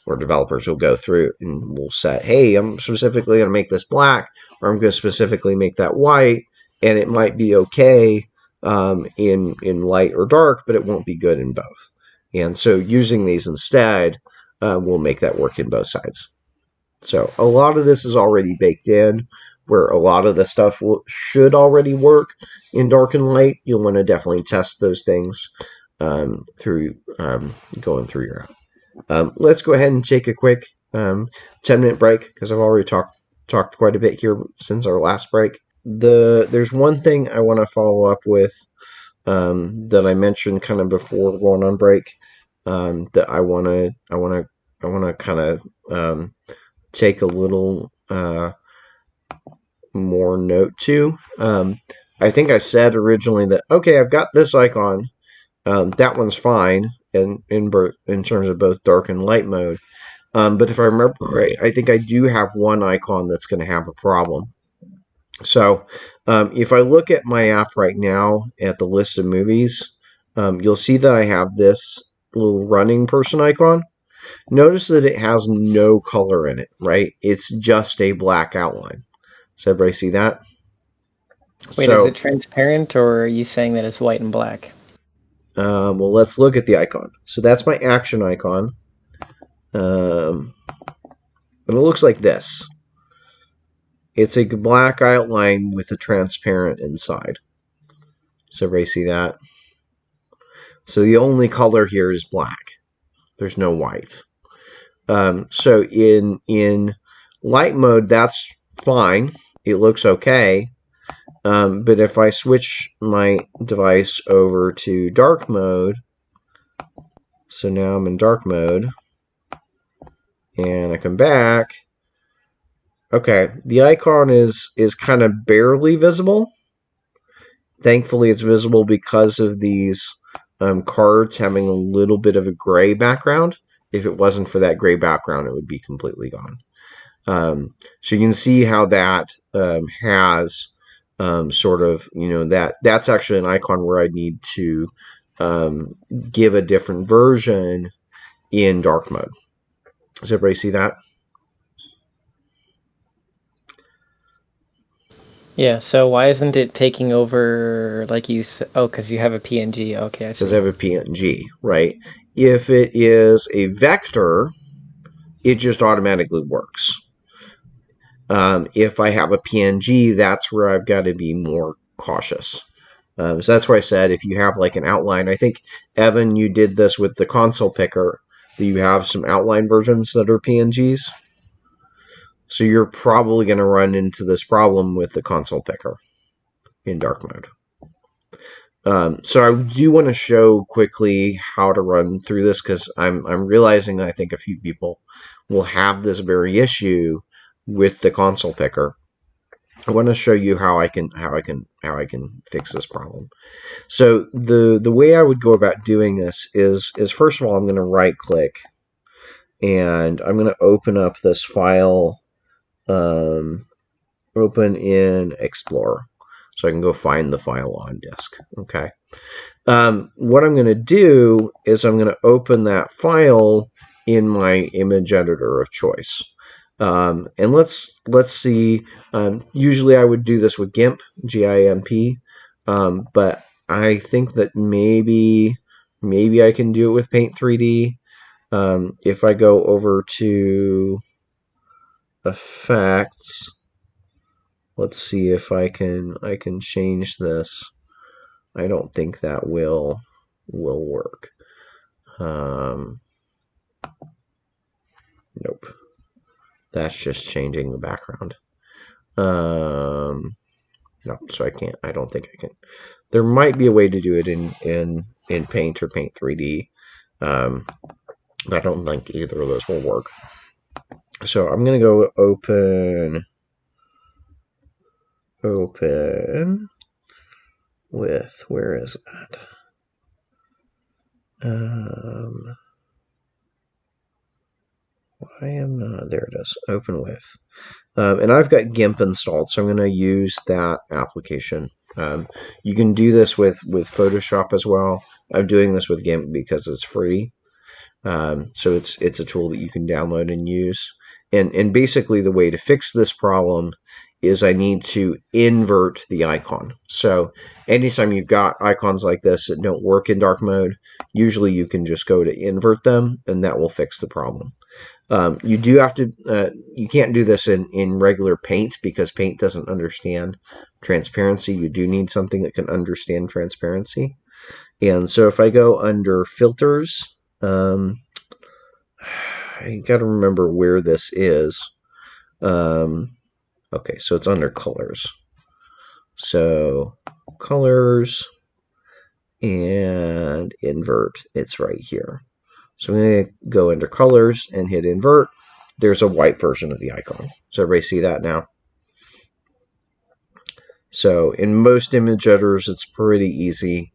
or developers will go through and will set, hey, I'm specifically going to make this black, or I'm going to specifically make that white, and it might be okay in light or dark, but it won't be good in both. And so using these instead will make that work in both sides. So a lot of this is already baked in, where a lot of the stuff should already work in dark and light. You'll want to definitely test those things through going through your app. Let's go ahead and take a quick 10-minute break, because I've already talked quite a bit here since our last break. There's one thing I want to follow up with that I mentioned kind of before going on break, that I want to kind of take a little more note to. I think I said originally that, okay, I've got this icon. That one's fine in terms of both dark and light mode. But if I remember right, I think I do have one icon that's going to have a problem. So if I look at my app right now at the list of movies, you'll see that I have this little running person icon. Notice that it has no color in it, right? It's just a black outline. Does everybody see that? Wait, is it So, transparent or are you saying that it's white and black? well, let's look at the icon. So that's my action icon. And it looks like this. It's a black outline with a transparent inside. So everybody see that? So the only color here is black. There's no white. So in light mode, that's fine. It looks okay. But if I switch my device over to dark mode, so now I'm in dark mode, and I come back, okay, the icon is kind of barely visible. Thankfully, it's visible because of these cards having a little bit of a gray background. If it wasn't for that gray background, it would be completely gone. So you can see how that has sort of, that's actually an icon where I need to give a different version in dark mode. Does everybody see that? Yeah, so why isn't it taking over like you said? Oh, because you have a PNG. Okay, I Because I see. have a PNG, right? If it is a vector, it just automatically works. If I have a PNG, that's where I've got to be more cautious. So that's why I said if you have like an outline, I think, Evan, you did this with the console picker. Do you have some outline versions that are PNGs? So you're probably going to run into this problem with the console picker in dark mode. So I do want to show quickly how to run through this, because I'm realizing I think a few people will have this very issue with the console picker. I want to show you how I can fix this problem. So the way I would go about doing this is first of all, I'm going to right click, and I'm going to open up this file, open in Explorer, so I can go find the file on disk. Okay. What I'm going to do is I'm going to open that file in my image editor of choice. And let's see. Usually I would do this with GIMP, GIMP, but I think that maybe I can do it with Paint 3D. If I go over to Effects, let's see if I can change this. I don't think that will work. Nope. That's just changing the background. No, so I can't. I don't think I can. There might be a way to do it in Paint or Paint 3D. But I don't think either of those will work. So I'm gonna go open with, where is that? I am not, there it is, open with. And I've got GIMP installed, so I'm going to use that application. You can do this with Photoshop as well. I'm doing this with GIMP because it's free. So it's a tool that you can download and use. And basically the way to fix this problem is I need to invert the icon. So anytime you've got icons like this that don't work in dark mode, usually you can just go to invert them, and that will fix the problem. You do have to, you can't do this in regular Paint because Paint doesn't understand transparency. You do need something that can understand transparency. And so if I go under filters, I got to remember where this is. Okay, so it's under colors. So colors and invert, it's right here. So I'm going to go into colors and hit invert. There's a white version of the icon. So everybody see that now? So in most image editors, it's pretty easy.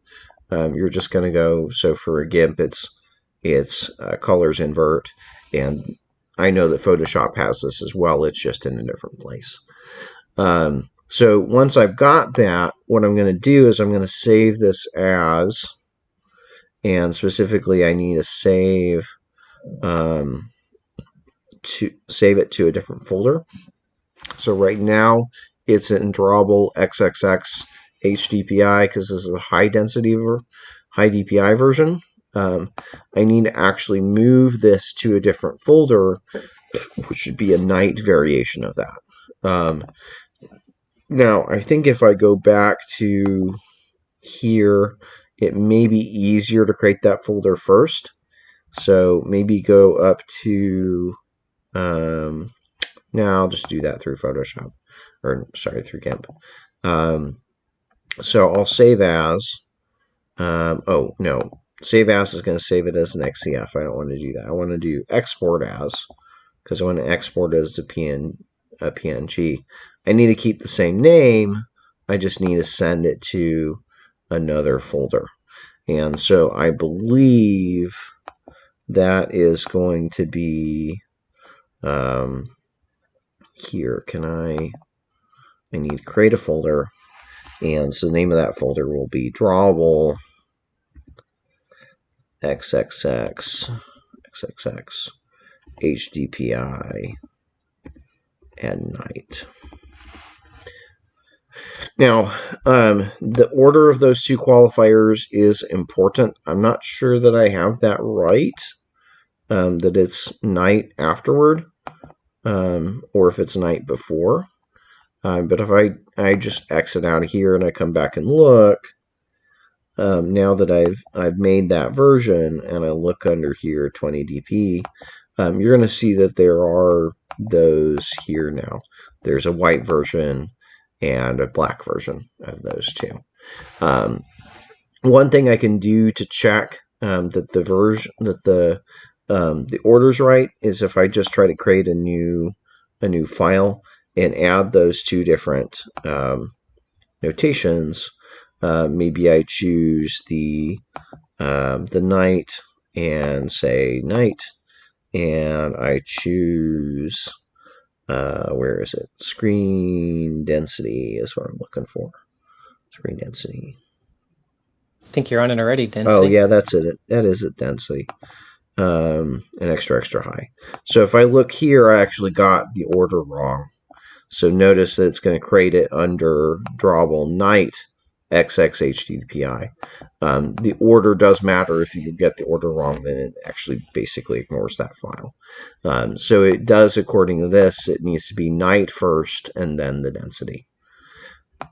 You're just going to go, so for a GIMP, it's colors invert. And I know that Photoshop has this as well. It's just in a different place. So once I've got that, what I'm going to do is I'm going to save this as, and specifically I need to save it to a different folder. So right now it's in drawable XXX HDPI because this is a high DPI version. I need to actually move this to a different folder, which should be a night variation of that. Now, I think if I go back to here, it may be easier to create that folder first. So maybe go up to, now I'll just do that through Photoshop, or sorry, through GIMP. So I'll save as, oh no, save as is going to save it as an XCF. I don't want to do that. I want to do export as, because I want to export it as a PNG. I need to keep the same name. I just need to send it to another folder. And so I believe that is going to be here. I need to create a folder. And so the name of that folder will be drawable XXX HDPI and night. Now, the order of those two qualifiers is important. I'm not sure that I have that right, that it's night afterward, or if it's night before. But if I just exit out of here and I come back and look, now that I've made that version and I look under here 20 dp, you're going to see that there are those here now. There's a white version and a black version of those two. One thing I can do to check that the order's right is if I just try to create a new file and add those two different notations. Maybe I choose the night and say night, and I choose where is it? Screen density is what I'm looking for. Screen density. I think you're on it already, density. Oh yeah, that's it. That is it, density. An extra high. So if I look here, I actually got the order wrong. So notice that it's going to create it under drawable night XXHDPI. The order does matter. If you get the order wrong, then it actually basically ignores that file. So it does, according to this, it needs to be night first and then the density.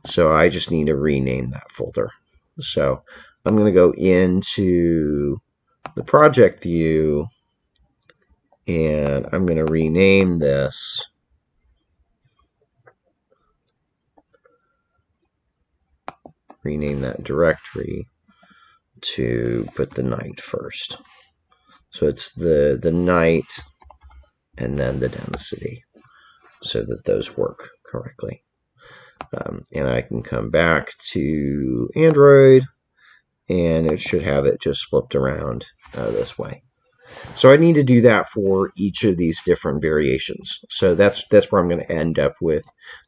So I just need to rename that folder. So I'm going to go into the project view and I'm going to rename this. Rename that directory to put the night first. So it's the night and then the density so that those work correctly. And I can come back to Android, and it should have it just flipped around this way. So I need to do that for each of these different variations. So that's where I'm going to end up with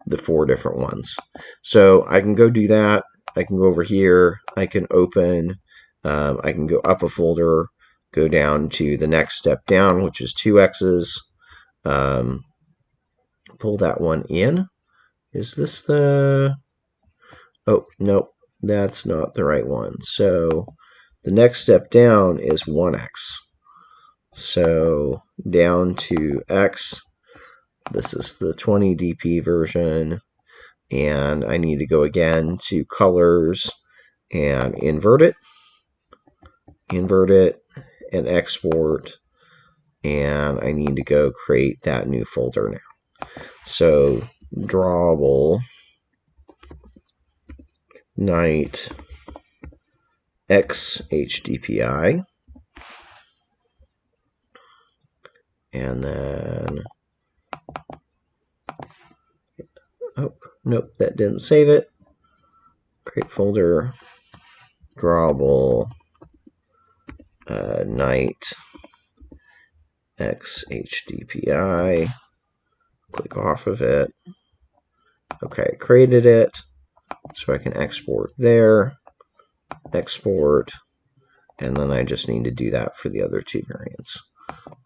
the 4 different ones. So I can go do that. I can go over here. I can open. I can go up a folder, go down to the next step down, which is 2x's. Pull that one in. Is this the... Oh, nope, that's not the right one. So the next step down is 1x. So down to x, this is the 20 dp version, and I need to go again to colors and invert it, and export, and I need to go create that new folder now. So drawable night xhdpi, and then, oh, nope, that didn't save it. Create folder, drawable night xhdpi, click off of it. Okay, created it, so I can export there, export, and then I just need to do that for the other 2 variants.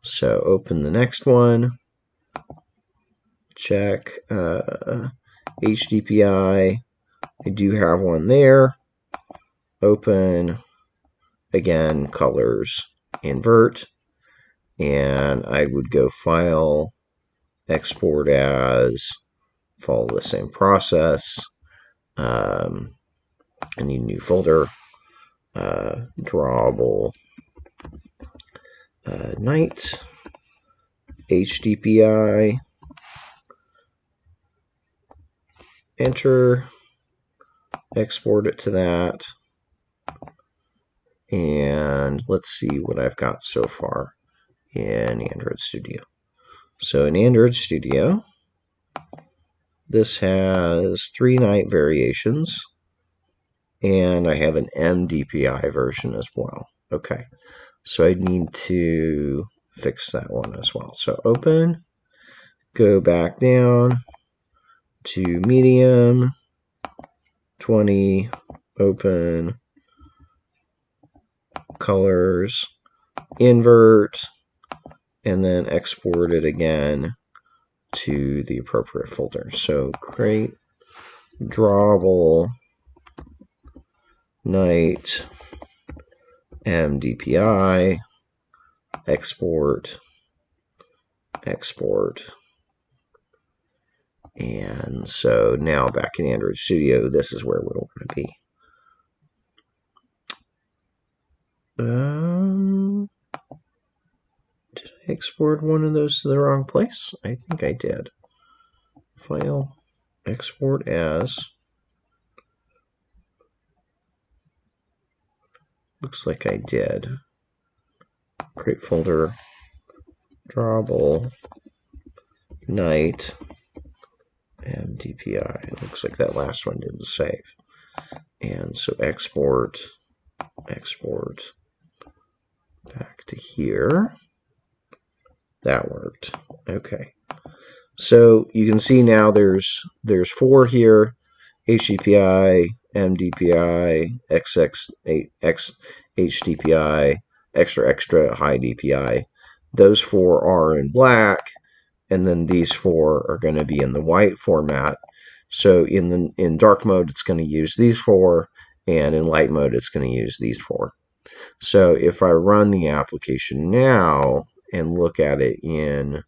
So open the next one, check HDPI, I do have one there, open, again, colors, invert, and I would go file, export as, follow the same process. I need a new folder, drawable night HDPI, enter, export it to that, and let's see what I've got so far in Android Studio. So in Android Studio, this has 3 night variations, and I have an MDPI version as well. Okay, so I need to fix that one as well. So open, go back down to medium, 20, open, colors, invert, and then export it again to the appropriate folder. So create drawable night MDPI, export, and so now back in Android Studio, this is where we're going to be. Did I export one of those to the wrong place? I think I did. File, export as. Looks like I did. Create folder, drawable, night, MDPI. Looks like that last one didn't save. And so export, back to here. That worked. Okay. So you can see now there's 4 here: HDPI, MDPI, XX, HDPI, extra high DPI. Those 4 are in black, and then these 4 are going to be in the white format. So in dark mode, it's going to use these 4, and in light mode, it's going to use these 4. So if I run the application now and look at it in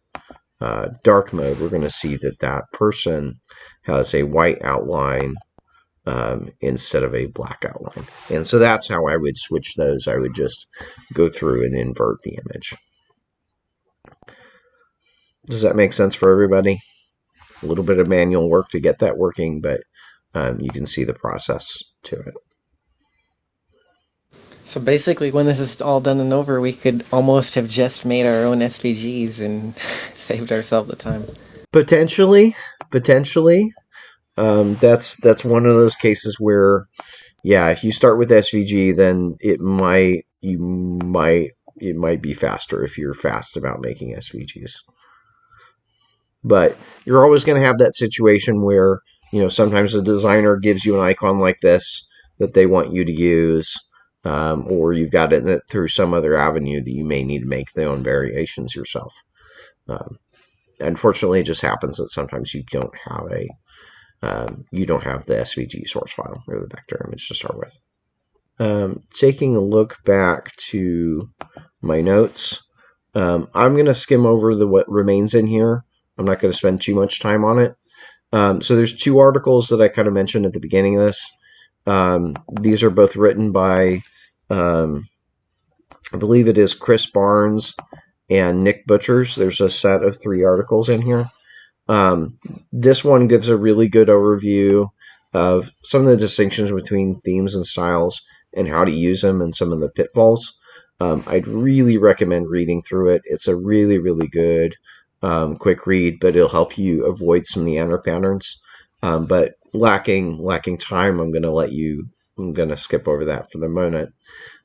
dark mode, we're going to see that that person has a white outline instead of a black outline. And so that's how I would switch those. I would just go through and invert the image. Does that make sense for everybody? A little bit of manual work to get that working, but you can see the process to it. So basically, when this is all done and over, we could almost have just made our own SVGs and saved ourselves the time. Potentially. That's one of those cases where, yeah, if you start with SVG, then it might be faster if you're fast about making SVGs. But you're always going to have that situation where, sometimes a designer gives you an icon like this that they want you to use, or you've got it through some other avenue that you may need to make their own variations yourself. Um, Unfortunately, it just happens that sometimes you don't have the SVG source file or the vector image to start with. Taking a look back to my notes, I'm going to skim over what remains in here. I'm not going to spend too much time on it. So there's two articles that I kind of mentioned at the beginning of this. These are both written by, I believe it is Chris Barnes and Nick Butchers. There's a set of 3 articles in here. This one gives a really good overview of some of the distinctions between themes and styles and how to use them and some of the pitfalls. I'd really recommend reading through it. It's a really, really good quick read, but it'll help you avoid some meander patterns. But lacking time, I'm going to skip over that for the moment.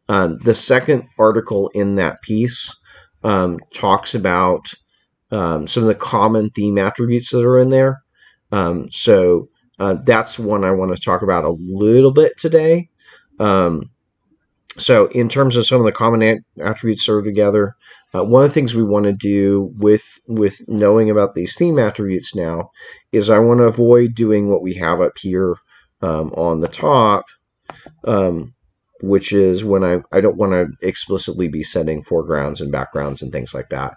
The second article in that piece talks about some of the common theme attributes that are in there. So that's one I want to talk about a little bit today. So in terms of some of the common attributes that are together, one of the things we want to do with knowing about these theme attributes now is I want to avoid doing what we have up here on the top, which is when I don't want to explicitly be setting foregrounds and backgrounds and things like that.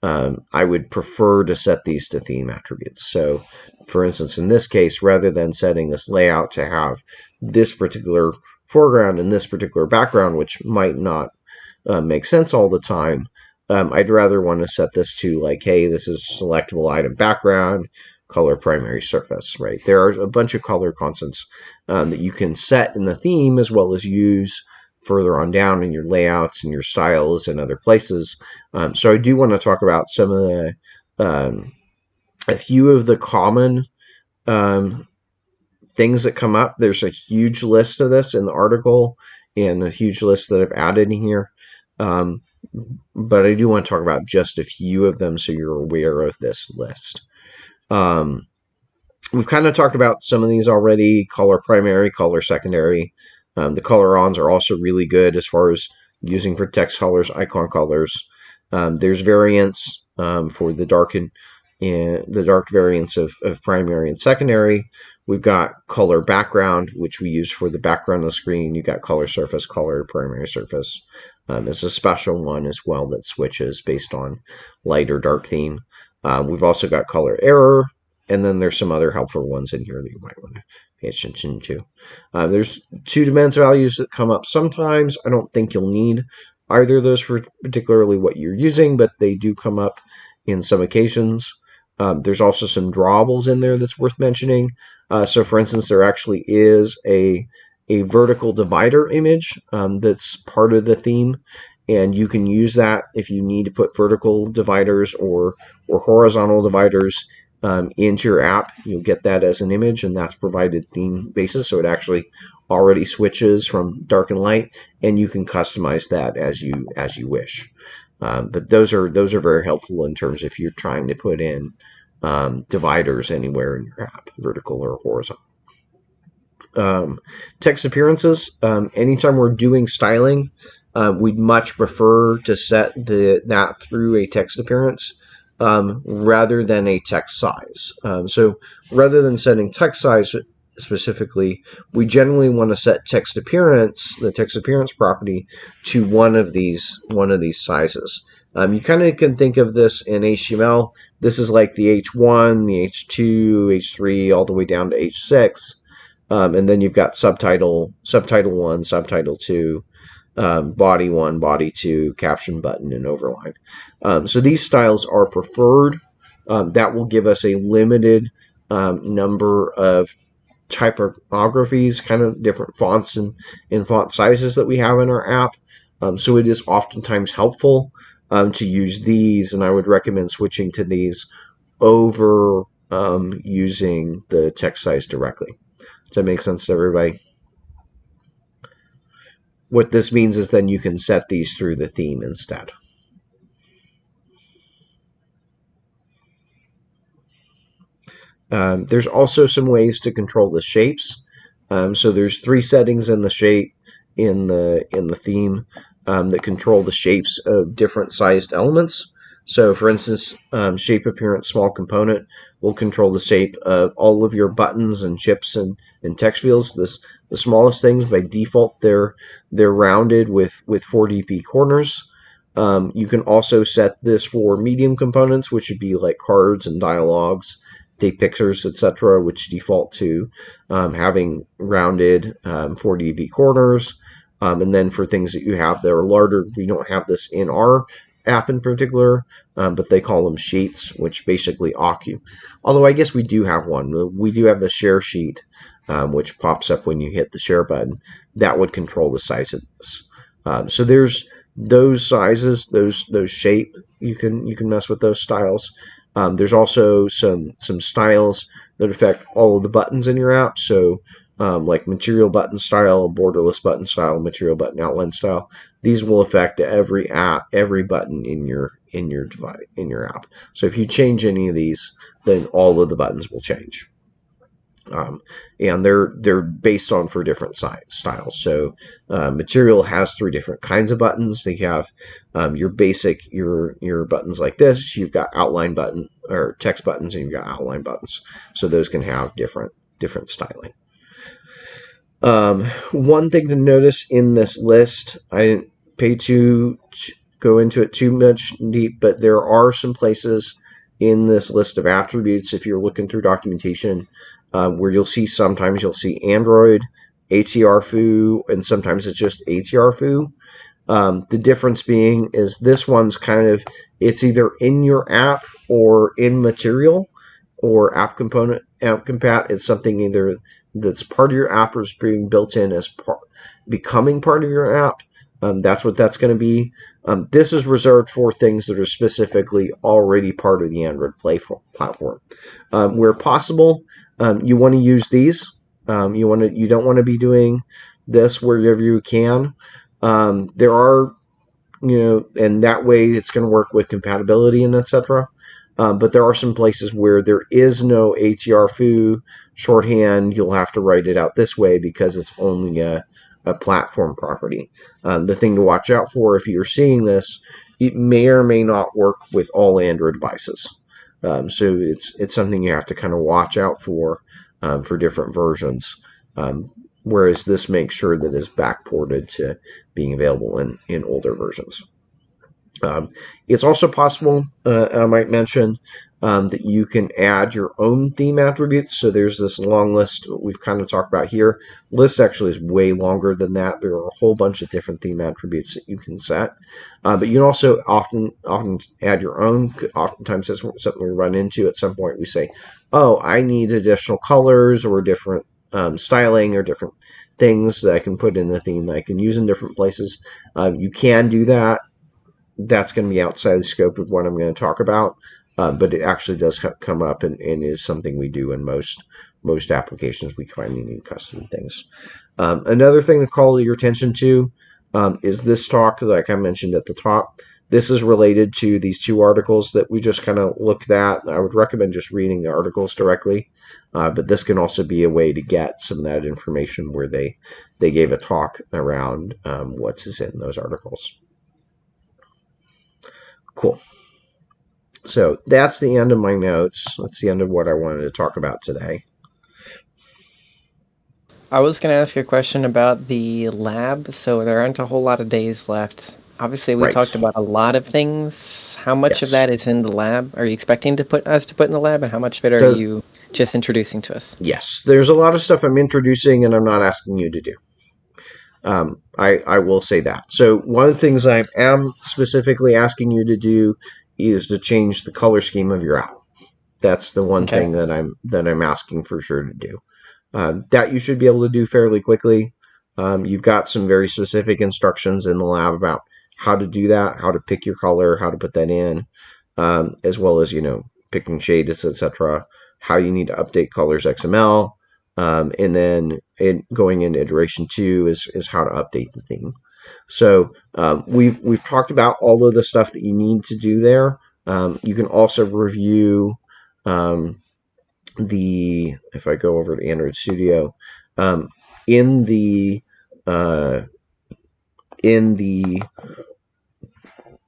I would prefer to set these to theme attributes. So, for instance, in this case, rather than setting this layout to have this particular foreground and this particular background, which might not make sense all the time, I'd rather want to set this to like, hey, this is selectable item background, color primary surface, right? There are a bunch of color constants that you can set in the theme as well as use further on down in your layouts and your styles and other places. So I do want to talk about some of the, a few of the common things that come up. There's a huge list of this in the article and a huge list that I've added in here. But I do want to talk about just a few of them so you're aware of this list. We've kind of talked about some of these already: color primary, color secondary. The color-ons are also really good as far as using for text colors, icon colors. There's variants for the dark and the dark variants of primary and secondary. We've got color background, which we use for the background of the screen. You've got color surface, color primary surface. It's a special one as well that switches based on light or dark theme. We've also got color error, and then there's some other helpful ones in here that you might want to pay attention to. There's 2 dimensions values that come up sometimes. I don't think you'll need either of those for particularly what you're using, but they do come up in some occasions. There's also some drawables in there that's worth mentioning. So for instance, there actually is a vertical divider image that's part of the theme, and you can use that if you need to put vertical dividers or horizontal dividers into your app. You'll get that as an image, and that's provided theme basis, so it actually already switches from dark and light, and you can customize that as you wish. But those are very helpful in terms if you're trying to put in dividers anywhere in your app, vertical or horizontal. Text appearances. Anytime we're doing styling, we'd much prefer to set that through a text appearance rather than a text size. So rather than setting text size specifically, we generally want to set text appearance, the text appearance property, to one of these sizes. You kind of can think of this in HTML. This is like the H1, the H2, H3, all the way down to H6. And then you've got subtitle 1, subtitle 2, body 1, body 2, caption button, and overline. So these styles are preferred. That will give us a limited number of typographies, kind of different fonts and font sizes that we have in our app. So it is oftentimes helpful to use these, and I would recommend switching to these over using the text size directly. Does that make sense to everybody? What this means is then you can set these through the theme instead. There's also some ways to control the shapes. So there's 3 settings in the shape in the theme that control the shapes of different sized elements. So for instance, shape appearance small component will control the shape of all of your buttons and chips and text fields. The smallest things by default they're rounded with 4 dp corners. You can also set this for medium components, which would be like cards and dialogues, date pictures, etc., which default to having rounded 4 dB corners. And then for things that you have that are larger, we don't have this in our app in particular, but they call them sheets, which basically Ocu. Although I guess we do have one. We do have the share sheet, which pops up when you hit the share button. That would control the size of this. So there's those sizes, those shape. You can mess with those styles. There's also some styles that affect all of the buttons in your app. So like material button style, borderless button style, material button outline style. These will affect every button in your device, in your app. So if you change any of these, then all of the buttons will change. And they're based on for different styles. So material has 3 different kinds of buttons. They have your basic your buttons like this. You've got outline button or text buttons, and you've got outline buttons. So those can have different styling. One thing to notice in this list, I didn't pay to go into it too much deep, but there are some places in this list of attributes, if you're looking through documentation, where you'll see Android, ATR foo, and sometimes it's just ATR foo. The difference being is this one's it's either in your app or in material or app compat. It's something either that's part of your app or is being built in as becoming part of your app. That's what that's going to be. This is reserved for things that are specifically already part of the Android Play platform. Where possible, you want to use these. You don't want to be doing this wherever you can. There are, and that way it's going to work with compatibility and etc. But there are some places where there is no ATR foo shorthand. You'll have to write it out this way because it's only a platform property. The thing to watch out for if you're seeing this, it may or may not work with all Android devices. So it's something you have to kind of watch out for different versions. Whereas this makes sure that it's backported to being available in older versions. It's also possible, I might mention, that you can add your own theme attributes. So there's this long list we've kind of talked about here. List actually is way longer than that. There are a whole bunch of different theme attributes that you can set. But you can also often add your own. Oftentimes that's something we run into at some point. We say, oh, I need additional colors or different styling or different things that I can put in the theme that I can use in different places. You can do that. That's going to be outside the scope of what I'm going to talk about, but it actually does come up and is something we do in most applications. We find needing custom things. Another thing to call your attention to is this talk, like I mentioned at the top. This is related to these 2 articles that we just kind of looked at. I would recommend just reading the articles directly, but this can also be a way to get some of that information where they gave a talk around what's in those articles. Cool. So that's the end of my notes. That's the end of what I wanted to talk about today. I was going to ask a question about the lab. So there aren't a whole lot of days left. Obviously, we talked about a lot of things. How much of that is in the lab? Are you expecting to put in the lab, and how much of it are you just introducing to us? Yes, there's a lot of stuff I'm introducing, and I'm not asking you to do. I will say that. So one of the things I am specifically asking you to do is to change the color scheme of your app. That's the one thing that I'm asking for sure to do. That you should be able to do fairly quickly. You've got some very specific instructions in the lab about how to do that, how to pick your color, how to put that in, as well as picking shades, etc. how you need to update colors XML, and then going into iteration 2 is how to update the theme. So we've talked about all of the stuff that you need to do there. You can also review if I go over to Android Studio, in the uh, in the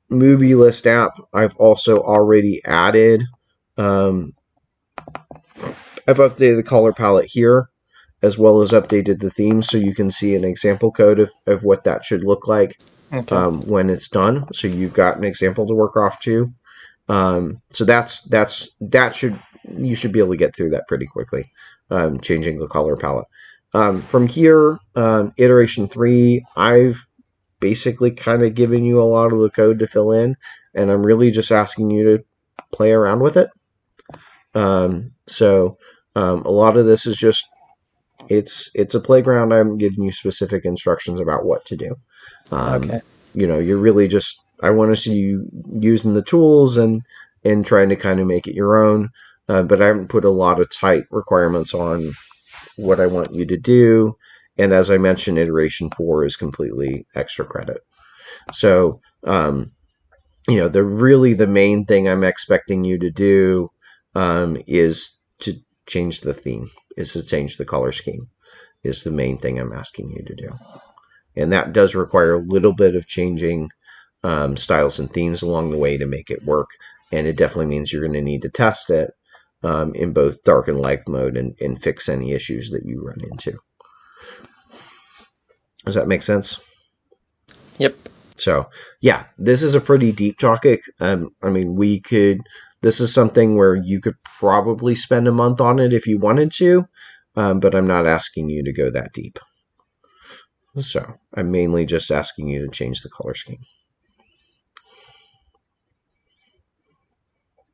movie list app, I've also already added. I've updated the color palette here, as well as updated the theme, so you can see an example code of what that should look like when it's done. So you've got an example to work off too. So that you should be able to get through that pretty quickly, changing the color palette. From here, iteration 3, I've basically kind of given you a lot of the code to fill in, and I'm really just asking you to play around with it. A lot of this is just it's a playground. I'm giving you specific instructions about what to do. You're really just, I want to see you using the tools and trying to kind of make it your own. But I haven't put a lot of tight requirements on what I want you to do. And as I mentioned, iteration 4 is completely extra credit. So, the main thing I'm expecting you to do is to change the theme, is to change the color scheme, is the main thing I'm asking you to do. And that does require a little bit of changing styles and themes along the way to make it work. And it definitely means you're going to need to test it in both dark and light mode and fix any issues that you run into. Does that make sense? Yep. So, yeah, this is a pretty deep topic. This is something where you could probably spend a month on it if you wanted to, but I'm not asking you to go that deep. So, I'm mainly just asking you to change the color scheme.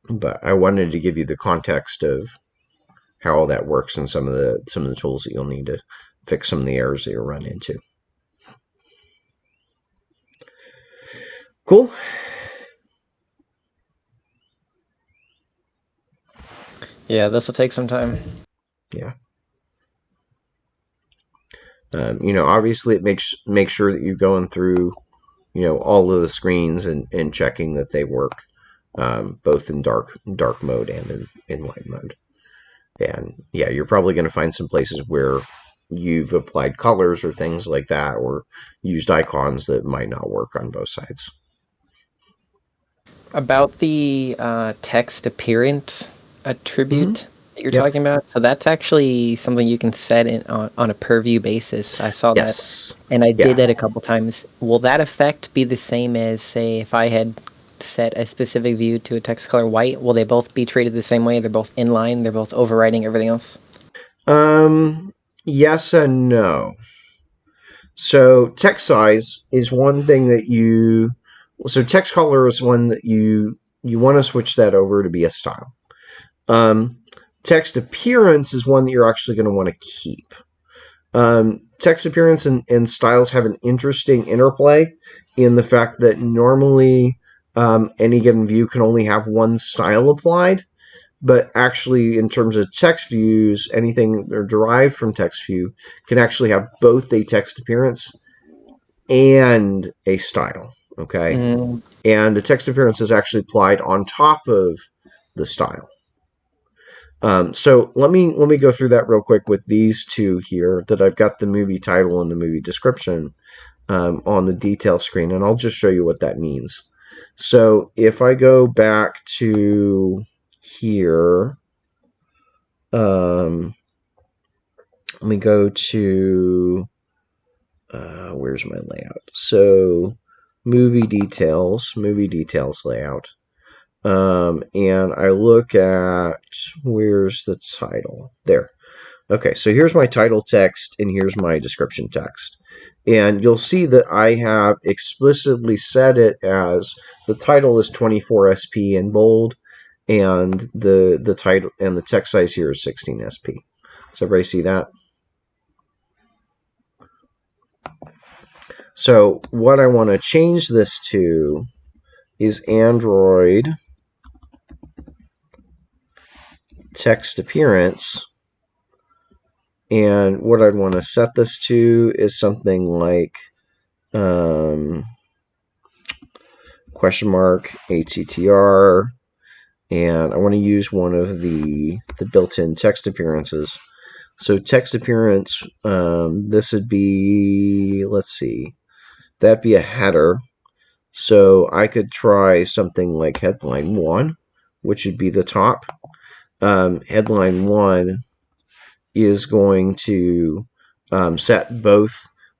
But I wanted to give you the context of how all that works and some of the tools that you'll need to fix some of the errors that you'll run into. Cool. Yeah, this will take some time. Yeah. Obviously it makes sure that you're going through, all of the screens and checking that they work, both in dark mode and in light mode. And yeah, you're probably going to find some places where you've applied colors or things like that, or used icons that might not work on both sides. About the text appearance attribute that you're talking about, so that's actually something you can set on a per view basis. I saw that, and I did that a couple times. Will that effect be the same as, say, if I had set a specific view to a text color white? Will they both be treated the same way? They're both inline? They're both overriding everything else? Yes and no. So text size is one thing that so text color is one that you want to switch that over to be a style. Text appearance is one that you're actually going to want to keep. Text appearance and styles have an interesting interplay in the fact that normally any given view can only have one style applied, but actually in terms of text views, anything that are derived from text view can actually have both a text appearance and a style. Okay. And the text appearance is actually applied on top of the style. So let me go through that real quick with these two here that I've got the movie title and the movie description on the detail screen, and I'll just show you what that means. So if I go back to here, let me go to where's my layout? So movie details layout. And I look at, where's the title? There. Okay, so here's my title text and here's my description text. And you'll see that I have explicitly set it as the title is 24 SP in bold, and the title and the text size here is 16 SP. So everybody see that? So what I want to change this to is Android text appearance. And what I'd want to set this to is something like question mark ATTR, and I want to use one of the built-in text appearances. So text appearance, this would be, let's see, that'd be a header. So I could try something like headline 1, which would be the top. Headline 1 is going to set both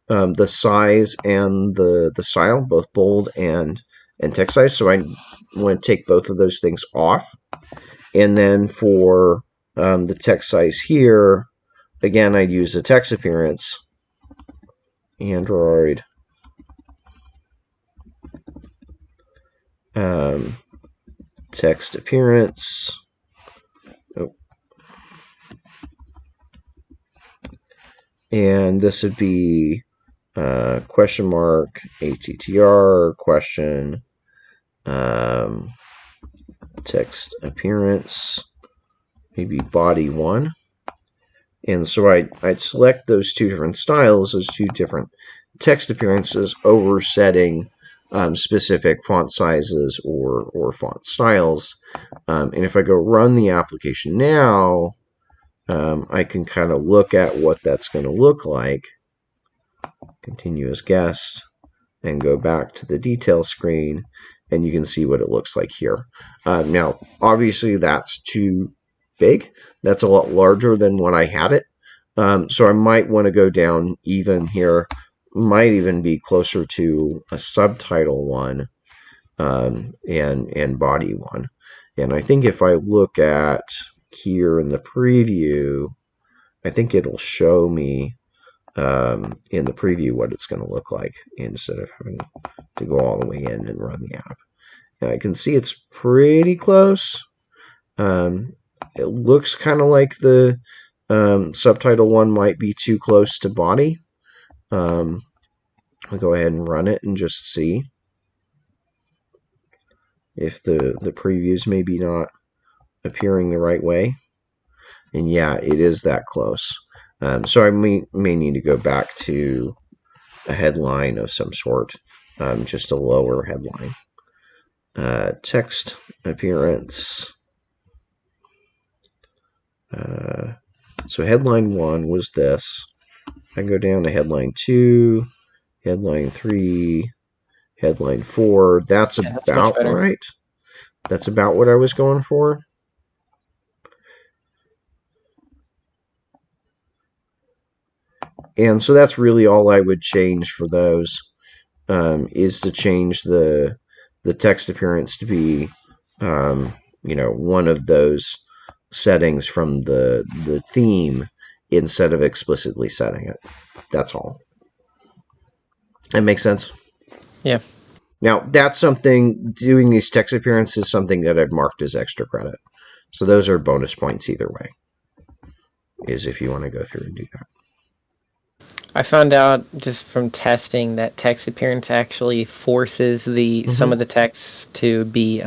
the size and the style, both bold and text size. So I want to take both of those things off. And then for the text size here, again, I'd use the text appearance, Android text appearance. Oh. And this would be question mark ATTR question text appearance, maybe body 1. And so I'd select those two different styles, those two different text appearances over setting specific font sizes or font styles. And if I go run the application now, I can kind of look at what that's going to look like. Continue as guest and go back to the detail screen, and you can see what it looks like here. Now, obviously, that's too big. That's a lot larger than when I had it. So I might want to go down even here. Might even be closer to a subtitle 1 and body 1. And I think if I look at here in the preview, I think it'll show me in the preview what it's going to look like instead of having to go all the way in and run the app. And I can see it's pretty close. It looks kind of like the subtitle 1 might be too close to body. I'll go ahead and run it and just see if the previews maybe not appearing the right way. And yeah, it is that close. So I may need to go back to a headline of some sort, just a lower headline. Text appearance. So headline 1 was this. I can go down to headline 2, headline 3, headline 4. That's about right. That's about what I was going for. And so that's really all I would change for those, is to change the text appearance to be, one of those settings from the theme instead of explicitly setting it. That's all. That makes sense? Yeah. Now, that's something, doing these text appearances is something that I've marked as extra credit. So those are bonus points either way, is if you want to go through and do that. I found out just from testing that text appearance actually forces some of the text to be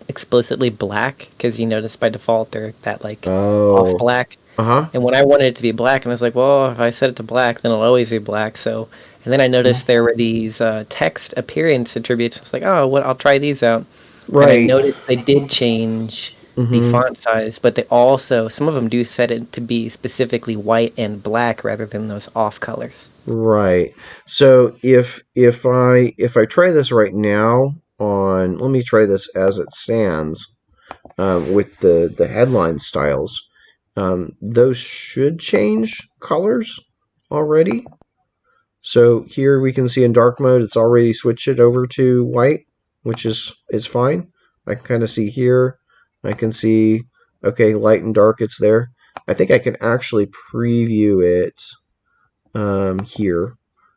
explicitly black, because you notice by default they're that off black. And when I wanted it to be black, and I was like, well, if I set it to black, then it'll always be black. So, and then I noticed there were these text appearance attributes. I was like, oh, I'll try these out. Right. And I noticed they did change the font size, but they also, some of them do set it to be specifically white and black rather than those off colors. Right. So if I try this right now on, let me try this as it stands with the headline styles. Those should change colors already. So here we can see in dark mode, it's already switched it over to white, which is fine. I can kind of see here. I can see, okay, light and dark, it's there. I think I can actually preview it here.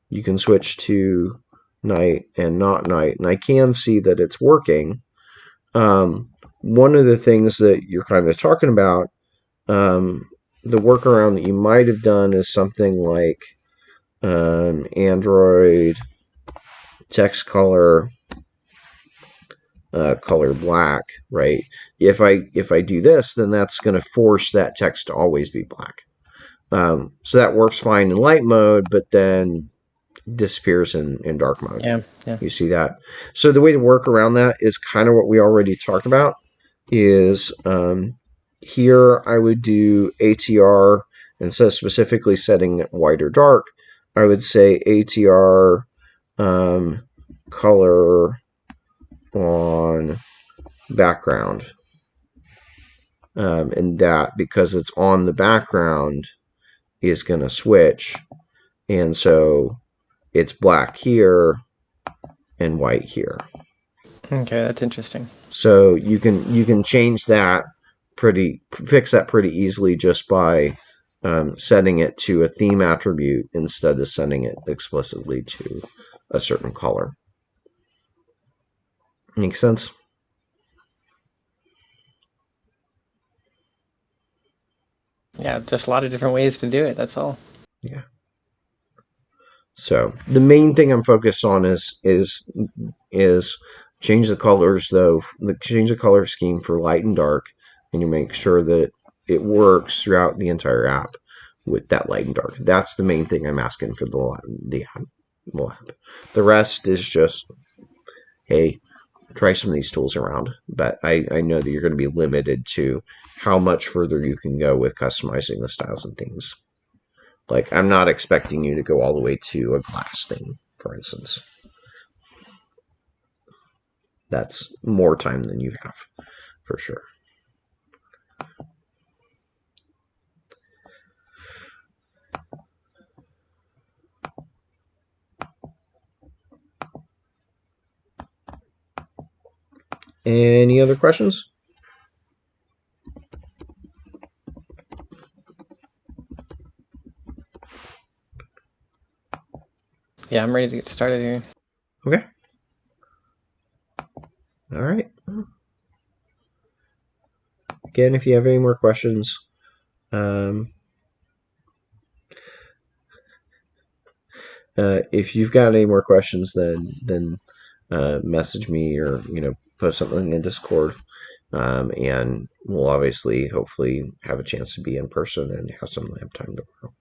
You can switch to night and not night, and I can see that it's working. One of the things that you're kind of talking about, the workaround that you might have done is something like Android text color color black, right? If I do this, then that's going to force that text to always be black. So that works fine in light mode, but then disappears in dark mode. Yeah, yeah. You see that? So the way to work around that is kind of what we already talked about. Is here I would do ATR instead of specifically setting white or dark. I would say ATR color on background. And that, because it's on the background, is going to switch. And so it's black here and white here. Okay, that's interesting. So you can change that fix that pretty easily just by setting it to a theme attribute instead of setting it explicitly to a certain color. Make sense? Yeah, just a lot of different ways to do it. That's all. Yeah. So the main thing I'm focused on is change the colors though. Change the color scheme for light and dark, and you make sure that it works throughout the entire app with that light and dark. That's the main thing I'm asking for the lab. The rest is just, hey, try some of these tools around. But I know that you're going to be limited to how much further you can go with customizing the styles and themes. Like, I'm not expecting you to go all the way to a glass thing, for instance. That's more time than you have, for sure. Any other questions? Yeah, I'm ready to get started here. Okay. All right. Again, if you have any more questions, if you've got any more questions, then message me or post something in Discord, and we'll obviously hopefully have a chance to be in person and have some lab time tomorrow.